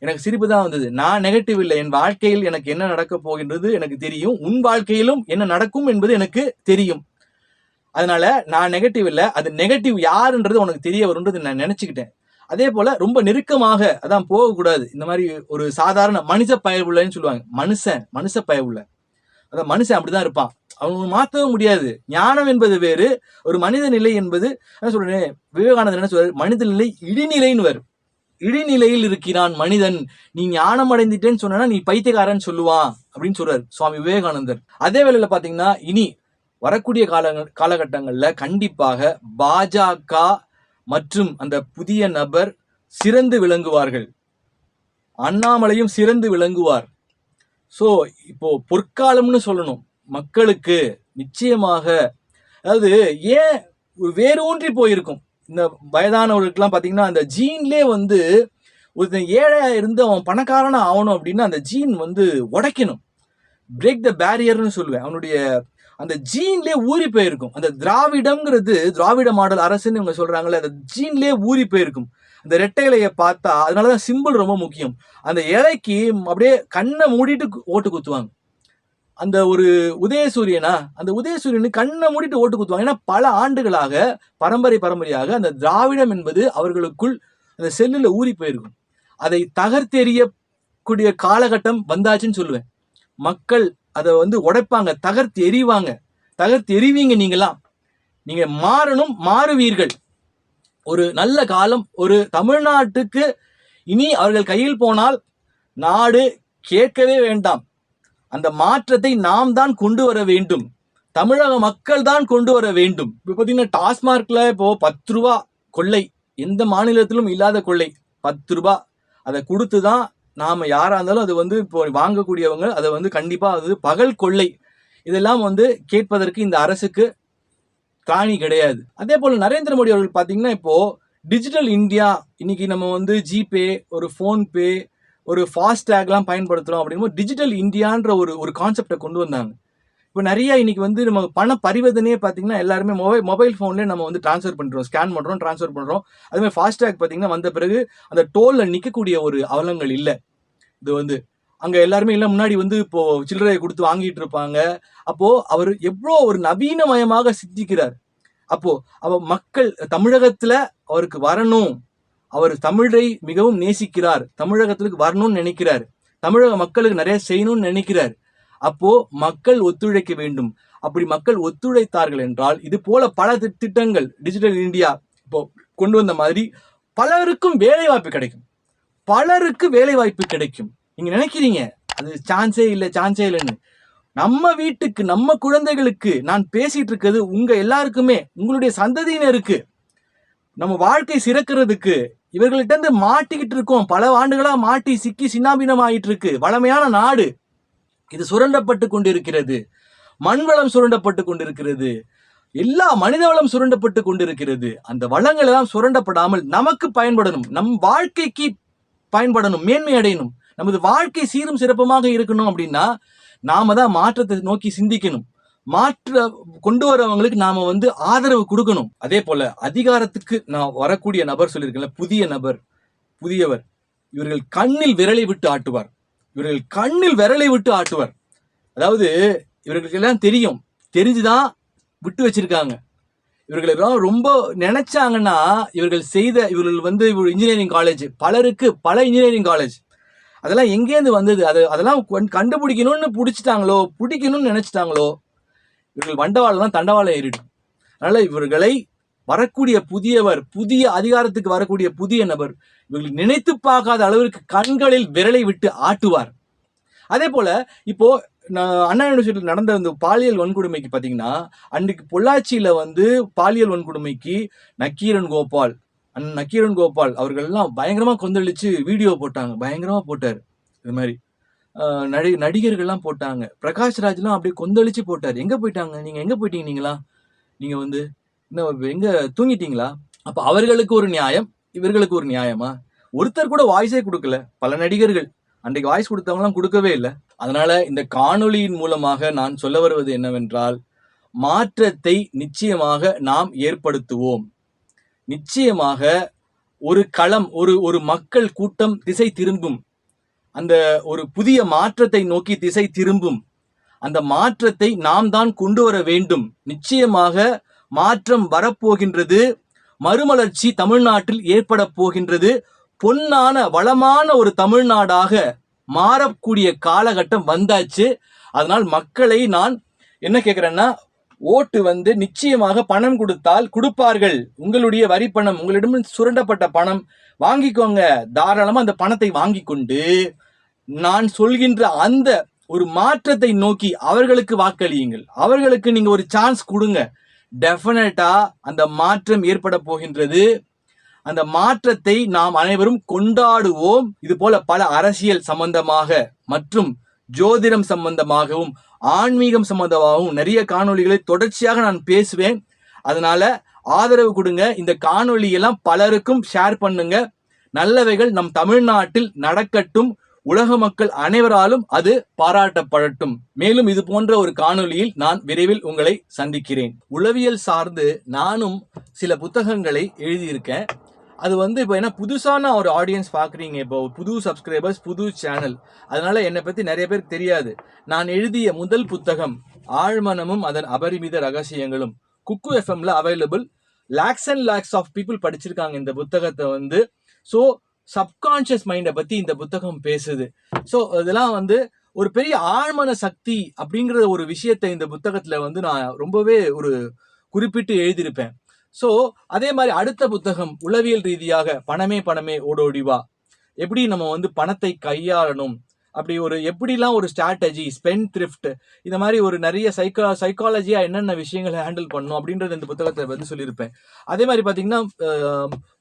[SPEAKER 1] எனக்கு சிரிப்பு தான் வந்தது. நான் நெகட்டிவ் இல்லை, என் வாழ்க்கையில் எனக்கு என்ன நடக்க போகின்றது எனக்கு தெரியும், உன் வாழ்க்கையிலும் என்ன நடக்கும் என்பது எனக்கு தெரியும், அதனால நான் நெகட்டிவ் இல்லை, அது நெகட்டிவ் யாருன்றது உனக்கு தெரிய வரும்ன்றது நான் நினைச்சுக்கிட்டேன். அதே போல ரொம்ப நெருக்கமாக அதான் போகக்கூடாது, இந்த மாதிரி ஒரு சாதாரண மனுஷ பயவுள்ளன்னு சொல்லுவாங்க, மனுஷ பயவுள்ள, அதான் மனுஷன் அப்படிதான் இருப்பான், அவங்க மாற்றவும் முடியாது. ஞானம் என்பது வேறு, ஒரு மனித நிலை என்பது என்ன சொல்றேன், விவேகானந்தர் என்ன சொல்றாரு, மனித நிலை இடிநிலைன்னு வரும், இடிநிலையில் இருக்கிறான் மனிதன், நீ ஞானம் அடைந்துட்டேன்னு சொன்னா நீ பைத்தியக்காரன் சொல்லுவான் அப்படின்னு சொல்றாரு சுவாமி விவேகானந்தர். அதே வேளையில பாத்தீங்கன்னா இனி வரக்கூடிய காலகட்டங்கள்ல கண்டிப்பாக பாஜக மற்றும் அந்த புதிய நபர் சிறந்து விளங்குவார்கள், அண்ணாமலையும் சிறந்து விளங்குவார். சோ இப்போ பொற்காலம்னு சொல்லணும் மக்களுக்கு நிச்சயமாக. அதாவது ஏன் வேரூன்றி போயிருக்கும் இந்த வயதானவர்களுக்கெல்லாம் பாத்தீங்கன்னா, அந்த ஜீன்லே வந்து ஒருத்தன் ஏழையா இருந்து அவன் பணக்காரனா ஆகணும் அப்படின்னா அந்த ஜீன் வந்து உடைக்கணும், பிரேக் த பேரியர்னு சொல்லுவேன். அவனுடைய அந்த ஜீன்லே ஊறி போயிருக்கும். அந்த திராவிடம்ங்கிறது, திராவிட மாடல் அரசுன்னு இவங்க சொல்றாங்கல்ல, அந்த ஜீன்லே ஊறி போயிருக்கும். அந்த ரெட்டை இலையை பார்த்தா, அதனாலதான் சிம்பிள் ரொம்ப முக்கியம். அந்த இலைக்கு அப்படியே கண்ணை மூடிட்டு ஓட்டு குத்துவாங்க. அந்த ஒரு உதயசூரியனா, அந்த உதயசூரியனுக்கு கண்ணை மூடிட்டு ஓட்டு குத்துவாங்க. ஏன்னா பல ஆண்டுகளாக பரம்பரையாக அந்த திராவிடம் என்பது அவர்களுக்குள் அந்த செல்லுல ஊறி போயிருக்கும். அதை தகர்த்தெறியக்கூடிய காலகட்டம் வந்தாச்சுன்னு சொல்லுவேன். மக்கள் அதை வந்து உடைப்பாங்க, தகர்த்து எறிவாங்க, தகர்த்து எறிவீங்க. நீங்க மாறணும், மாறுவீர்கள். ஒரு நல்ல காலம் ஒரு தமிழ்நாட்டுக்கு இனி அவர்கள் கையில் போனால் நாடு கேட்கவே வேண்டாம். அந்த மாற்றத்தை நாம் தான் கொண்டு வர வேண்டும். தமிழக மக்கள் தான் கொண்டு வர வேண்டும். இப்போ பார்த்தீங்கன்னா டாஸ்மார்க்ல இப்போ 10 ரூபா கொள்ளை, எந்த மாநிலத்திலும் இல்லாத கொள்ளை. 10 ரூபா அதை கொடுத்து தான் நாம யாரா இருந்தாலும் அது வந்து இப்போ வாங்கக்கூடியவங்க அதை வந்து கண்டிப்பா அது பகல் கொள்ளை. இதெல்லாம் வந்து கேட்பதற்கு இந்த அரசுக்கு காணி கிடையாது. அதே போல நரேந்திர மோடி அவர்கள் பார்த்தீங்கன்னா இப்போ டிஜிட்டல் இந்தியா, இன்னைக்கு நம்ம வந்து ஜிபே, ஒரு ஃபோன்பே, ஒரு ஃபாஸ்டேக்லாம் பயன்படுத்துறோம் அப்படின்னும் டிஜிட்டல் இந்தியான்ற ஒரு கான்செப்டை கொண்டு வந்தாங்க. இப்போ நிறைய இன்னைக்கு வந்து நம்ம பண பரிவர்த்தனையே பார்த்தீங்கன்னா எல்லாருமே மொபைல் ஃபோன்லேயே நம்ம வந்து ட்ரான்ஸ்ஃபர் பண்ணுறோம், ஸ்கேன் பண்ணுறோம், ட்ரான்ஸ்ஃபர் பண்ணுறோம். அதுமாதிரி ஃபாஸ்டேக் பார்த்தீங்கன்னா வந்த பிறகு அந்த டோலில் நிற்கக்கூடிய ஒரு அவலங்கள் இல்லை. இது வந்து அங்கே எல்லாருமே இல்லை, முன்னாடி வந்து இப்போ சில்லறையை கொடுத்து வாங்கிட்டு இருப்பாங்க. அப்போ அவர் எவ்வளோ ஒரு நவீனமயமாக சிந்திக்கிறார். அப்போ மக்கள் தமிழகத்துல அவருக்கு வரணும், அவர் தமிழை மிகவும் நேசிக்கிறார், தமிழகத்துக்கு வரணும்னு நினைக்கிறார், தமிழக மக்களுக்கு நிறைய செய்யணும்னு நினைக்கிறார். அப்போ மக்கள் ஒத்துழைக்க வேண்டும். அப்படி மக்கள் ஒத்துழைத்தார்கள் என்றால் இது போல பல திட்டங்கள் டிஜிட்டல் இந்தியா இப்போ கொண்டு வந்த மாதிரி பலருக்கும் வேலை வாய்ப்பு கிடைக்கும். பலருக்கு வேலை வாய்ப்பு கிடைக்கும். நீங்க நினைக்கிறீங்க அது சான்ஸே இல்லைன்னு. நம்ம வீட்டுக்கு நம்ம குழந்தைகளுக்கு நான் பேசிட்டு இருக்கிறது உங்க எல்லாருக்குமே, உங்களுடைய சந்ததியினருக்கு நம்ம வாழ்க்கை சிறக்கிறதுக்கு இவர்கள்ட்ட இருந்து மாட்டிக்கிட்டு இருக்கோம். பல ஆண்டுகளா மாட்டி சிக்கி சின்னாபினம் ஆயிட்டு இருக்கு. வளமையான நாடு இது சுரண்டப்பட்டு கொண்டிருக்கிறது. மண்வளம் சுரண்டப்பட்டு கொண்டிருக்கிறது. எல்லா மனித வளம் சுரண்டப்பட்டு கொண்டிருக்கிறது. அந்த வளங்கள் எல்லாம் சுரண்டப்படாமல் நமக்கு பயன்படணும், நம் வாழ்க்கைக்கு பயன்படணும், மேன்மை அடையணும், நமது வாழ்க்கை சீரும் சிறப்புமாக இருக்கணும். அப்படின்னா நாம தான் மாற்றத்தை நோக்கி சிந்திக்கணும். மாற்ற கொண்டு வரவங்களுக்கு நாம வந்து ஆதரவு கொடுக்கணும். அதே போல அதிகாரத்துக்கு நான் வரக்கூடிய நபர் சொல்லியிருக்கேன், புதிய நபர், புதியவர், இவர்கள் கண்ணில் விரலை விட்டு ஆட்டுவார். இவர்கள் கண்ணில் விரலை விட்டு ஆட்டுவார். அதாவது இவர்களுக்கு எல்லாம் தெரியும், தெரிஞ்சுதான் விட்டு வச்சிருக்காங்க. இவர்கள் ரொம்ப நினைச்சாங்கன்னா இவர்கள் வந்து இன்ஜினியரிங் காலேஜ், பலருக்கு பல இன்ஜினியரிங் காலேஜ், அதெல்லாம் எங்கேருந்து வந்தது, அதெல்லாம் கண்டுபிடிக்கணும்னு பிடிக்கணும்னு நினைச்சிட்டாங்களோ இவர்கள் வண்டவாளம் தண்டவாளம் ஏறிடும். அதனால இவர்களை வரக்கூடிய புதியவர், புதிய அதிகாரத்துக்கு வரக்கூடிய புதிய நபர் இவர்கள் நினைத்து பார்க்காத அளவிற்கு கண்களில் விரலை விட்டு ஆட்டுவார். அதே போல இப்போ அண்ணா யூனிவர்சிட்டியில் நடந்த இந்த பாலியல் வன்கொடுமைக்கு பார்த்தீங்கன்னா, அன்றைக்கு பொள்ளாச்சியில வந்து பாலியல் வன்கொடுமைக்கு நக்கீரன் கோபால் அவர்கள்லாம் பயங்கரமா கொந்தளிச்சு வீடியோ போட்டாங்க, பயங்கரமா போட்டார். இது மாதிரி நடிகர்கள்லாம் போட்டாங்க. பிரகாஷ் ராஜ்லாம் அப்படியே கொந்தளிச்சு போட்டார். எங்க போயிட்டாங்க நீங்க, எங்க போயிட்டீங்க நீங்களா, நீங்க வந்து எங்க தூங்கிட்டீங்களா? அப்ப அவர்களுக்கு ஒரு நியாயம், இவர்களுக்கு ஒரு நியாயமா? ஒருத்தர் கூட வாய்ஸே கொடுக்கல. பல நடிகர்கள் அன்றைக்கு வாய்ஸ் கொடுத்தவங்கலாம் கொடுக்கவே இல்லை. அதனால இந்த காணொளியின் மூலமாக நான் சொல்ல வருவது என்னவென்றால், மாற்றத்தை நிச்சயமாக நாம் ஏற்படுத்துவோம். நிச்சயமாக ஒரு களம், ஒரு மக்கள் கூட்டம் திசை திரும்பும். அந்த ஒரு புதிய மாற்றத்தை நோக்கி திசை திரும்பும். அந்த மாற்றத்தை நாம் தான் கொண்டு வர வேண்டும். நிச்சயமாக மாற்றம் வரப்போகின்றது. மறுமலர்ச்சி தமிழ்நாட்டில் ஏற்பட போகின்றது. பொன்னான வளமான ஒரு தமிழ்நாடாக மாறக்கூடிய காலகட்டம் வந்தாச்சு. அதனால் மக்களை நான் என்ன கேட்கிறேன்னா, ஓட்டு வந்து நிச்சயமாக பணம் கொடுத்தால் கொடுப்பார்கள். உங்களுடைய வரி பணம், உங்களிடம் சுரண்டப்பட்ட பணம் வாங்கிக்கோங்க. தாராளமா அந்த பணத்தை வாங்கி கொண்டு நான் சொல்கின்ற அந்த ஒரு மாற்றத்தை நோக்கி அவர்களுக்கு வாக்களியுங்கள். அவர்களுக்கு நீங்க ஒரு சான்ஸ் கொடுங்க. டெஃபினட்டா அந்த மாற்றம் ஏற்பட போகின்றது. அந்த மாற்றத்தை நாம் அனைவரும் கொண்டாடுவோம். இது போல பல அரசியல் சம்பந்தமாக மற்றும் ஜோதிடம் சம்பந்தமாகவும் ஆன்மீகம் சம்பந்தமாகவும் நிறைய காணொளிகளை தொடர்ச்சியாக நான் பேசுவேன். அதனால ஆதரவு கொடுங்க. இந்த காணொளியெல்லாம் பலருக்கும் ஷேர் பண்ணுங்க. நல்லவைகள் நம் தமிழ்நாட்டில் நடக்கட்டும். உலக மக்கள் அனைவராலும் அது பாராட்டப்படட்டும். மேலும் இது போன்ற ஒரு காணொளியில் நான் விரைவில் உங்களை சந்திக்கிறேன். உளவியல் சார்ந்து நானும் சில புத்தகங்களை எழுதியிருக்கேன். அது வந்து இப்போ என்ன புதுசான ஒரு ஆடியன்ஸ் பார்க்குறீங்க, இப்போ புது சப்ஸ்கிரைபர்ஸ், புது சேனல், அதனால என்னை பற்றி நிறைய பேருக்கு தெரியாது. நான் எழுதிய முதல் புத்தகம் ஆழ்மனமும் அதன் அபரிமித ரகசியங்களும் குக்கு எஃப்எம்ல available. Lakhs and lakhs of people படிச்சிருக்காங்க இந்த புத்தகத்தை வந்து. ஸோ சப்கான்ஷியஸ் மைண்டை பற்றி இந்த புத்தகம் பேசுது. ஸோ இதெல்லாம் வந்து ஒரு பெரிய ஆழ்மன சக்தி அப்படிங்கிற ஒரு விஷயத்தை இந்த புத்தகத்தில் வந்து நான் ரொம்பவே ஒரு குறிப்பிட்டு எழுதியிருப்பேன். ஸோ அதே மாதிரி அடுத்த புத்தகம் உளவியல் ரீதியாக பணமே ஓடோடி வா. எப்படி நம்ம வந்து பணத்தை கையாளணும், அப்படி ஒரு எப்படிலாம் ஒரு ஸ்ட்ராட்டஜி, ஸ்பெண்ட் த்ரிஃப்ட், இந்த மாதிரி ஒரு நிறைய சைக்காலஜியா என்னென்ன விஷயங்களை ஹேண்டில் பண்ணணும் அப்படின்றது இந்த புத்தகத்தை வந்து சொல்லியிருப்பேன். அதே மாதிரி பார்த்தீங்கன்னா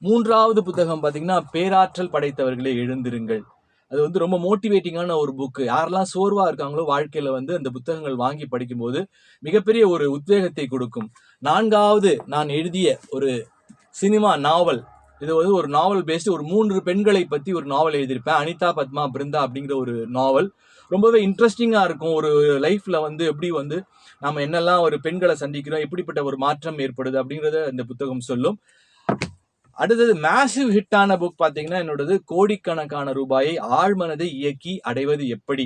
[SPEAKER 1] 3வது புத்தகம் பார்த்தீங்கன்னா பேராற்றல் படைத்தவர்களே எழுந்திருங்கள். அது வந்து ரொம்ப மோட்டிவேட்டிங்கான ஒரு புக்கு. யாரெல்லாம் சோர்வா இருக்காங்களோ வாழ்க்கையில வந்து அந்த புத்தகங்கள் வாங்கி படிக்கும்போது மிகப்பெரிய ஒரு உத்வேகத்தை கொடுக்கும். 4வது நான் எழுதிய ஒரு சினிமா நாவல், இது வந்து ஒரு நாவல் பேஸ்டு, ஒரு 3 பெண்களை பத்தி ஒரு நாவல் எழுதியிருப்பேன். அனிதா, பத்மா, பிருந்தா அப்படிங்கிற ஒரு நாவல். ரொம்பவே இன்ட்ரெஸ்டிங்கா இருக்கும். ஒரு லைஃப்ல வந்து எப்படி வந்து நம்ம என்னெல்லாம் ஒரு பெண்களை சந்திக்கிறோம், எப்படிப்பட்ட ஒரு மாற்றம் ஏற்படுது அப்படிங்கறத இந்த புத்தகம் சொல்லும். அடுத்தது மேசிவ் ஹிட்டான புக் பாத்தீங்கன்னா என்னோடது கோடிக்கணக்கான ரூபாயை ஆழ்மனதை இயக்கி அடைவது எப்படி.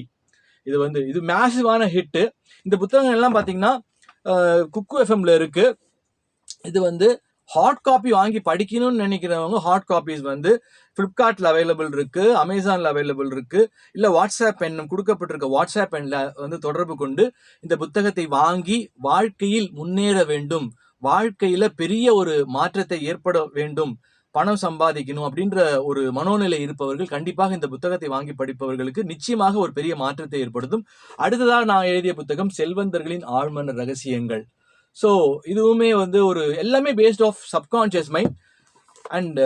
[SPEAKER 1] இது மேசிவான ஹிட். இந்த புத்தகம் எல்லாம் பாத்தீங்கன்னா குக்கு எஃப்எம்ல இருக்கு. இது வந்து ஹாட் காப்பி வாங்கி படிக்கணும்னு நினைக்கிறவங்க ஹாட் காப்பீஸ் வந்து பிளிப்கார்ட்ல அவைலபிள் இருக்கு, அமேசான்ல அவைலபிள் இருக்கு, இல்ல வாட்ஸ்அப் எண் கொடுக்கப்பட்டிருக்க வாட்ஸ்அப் எண்ல வந்து தொடர்பு கொண்டு இந்த புத்தகத்தை வாங்கி வாழ்க்கையில் முன்னேற வேண்டும், வாழ்க்கையில பெரிய ஒரு மாற்றத்தை ஏற்பட வேண்டும், பணம் சம்பாதிக்கணும் அப்படின்ற ஒரு மனோநிலை இருப்பவர்கள் கண்டிப்பாக இந்த புத்தகத்தை வாங்கி படிப்பவர்களுக்கு நிச்சயமாக ஒரு பெரிய மாற்றத்தை ஏற்படுத்தும். அடுத்ததாக நான் எழுதிய புத்தகம் செல்வந்தர்களின் ஆழ்மன ரகசியங்கள். ஸோ இதுவுமே வந்து ஒரு எல்லாமே based of subconscious mind and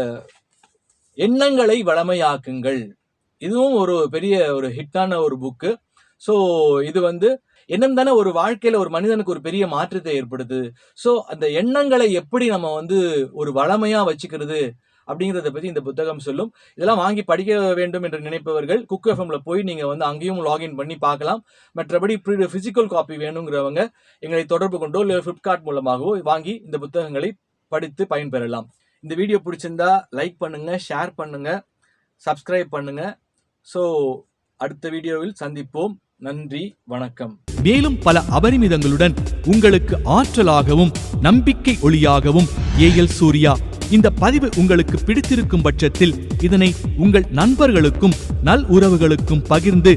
[SPEAKER 1] எண்ணங்களை வளமையாக்குங்கள். இதுவும் ஒரு பெரிய ஒரு ஹிட்டான ஒரு புக்கு. ஸோ இது வந்து எண்ணம் தானே ஒரு வாழ்க்கையில ஒரு மனிதனுக்கு ஒரு பெரிய மாற்றத்தை ஏற்படுது. ஸோ அந்த எண்ணங்களை எப்படி நம்ம வந்து ஒரு வளமையா வச்சுக்கிறது அப்படிங்கிறத பத்தி இந்த புத்தகம் சொல்லும். இதெல்லாம் வாங்கி படிக்க வேண்டும் என்று நினைப்பவர்கள் குக்கு எஃப்எம்ல போய் நீங்க வந்து அங்கேயும் லாகின் பண்ணி பார்க்கலாம். மற்றபடி பிசிக்கல் காப்பி வேணுங்கிறவங்க எங்களை தொடர்பு கொண்டோ இல்லை பிளிப்கார்ட் மூலமாகவோ வாங்கி இந்த புத்தகங்களை படித்து பயன்பெறலாம். இந்த வீடியோ பிடிச்சிருந்தா லைக் பண்ணுங்க, ஷேர் பண்ணுங்க, சப்ஸ்கிரைப் பண்ணுங்க. ஸோ அடுத்த வீடியோவில் சந்திப்போம். நன்றி, வணக்கம்.
[SPEAKER 2] மேலும் பல அபரிமிதங்களுடன் உங்களுக்கு ஆற்றலாகவும் நம்பிக்கை ஒளியாகவும் ஏஎல் சூர்யா. இந்த பதிவு உங்களுக்கு பிடித்திருக்கும் பட்சத்தில் இதனை உங்கள் நண்பர்களுக்கும் நல் உறவுகளுக்கும் பகிர்ந்து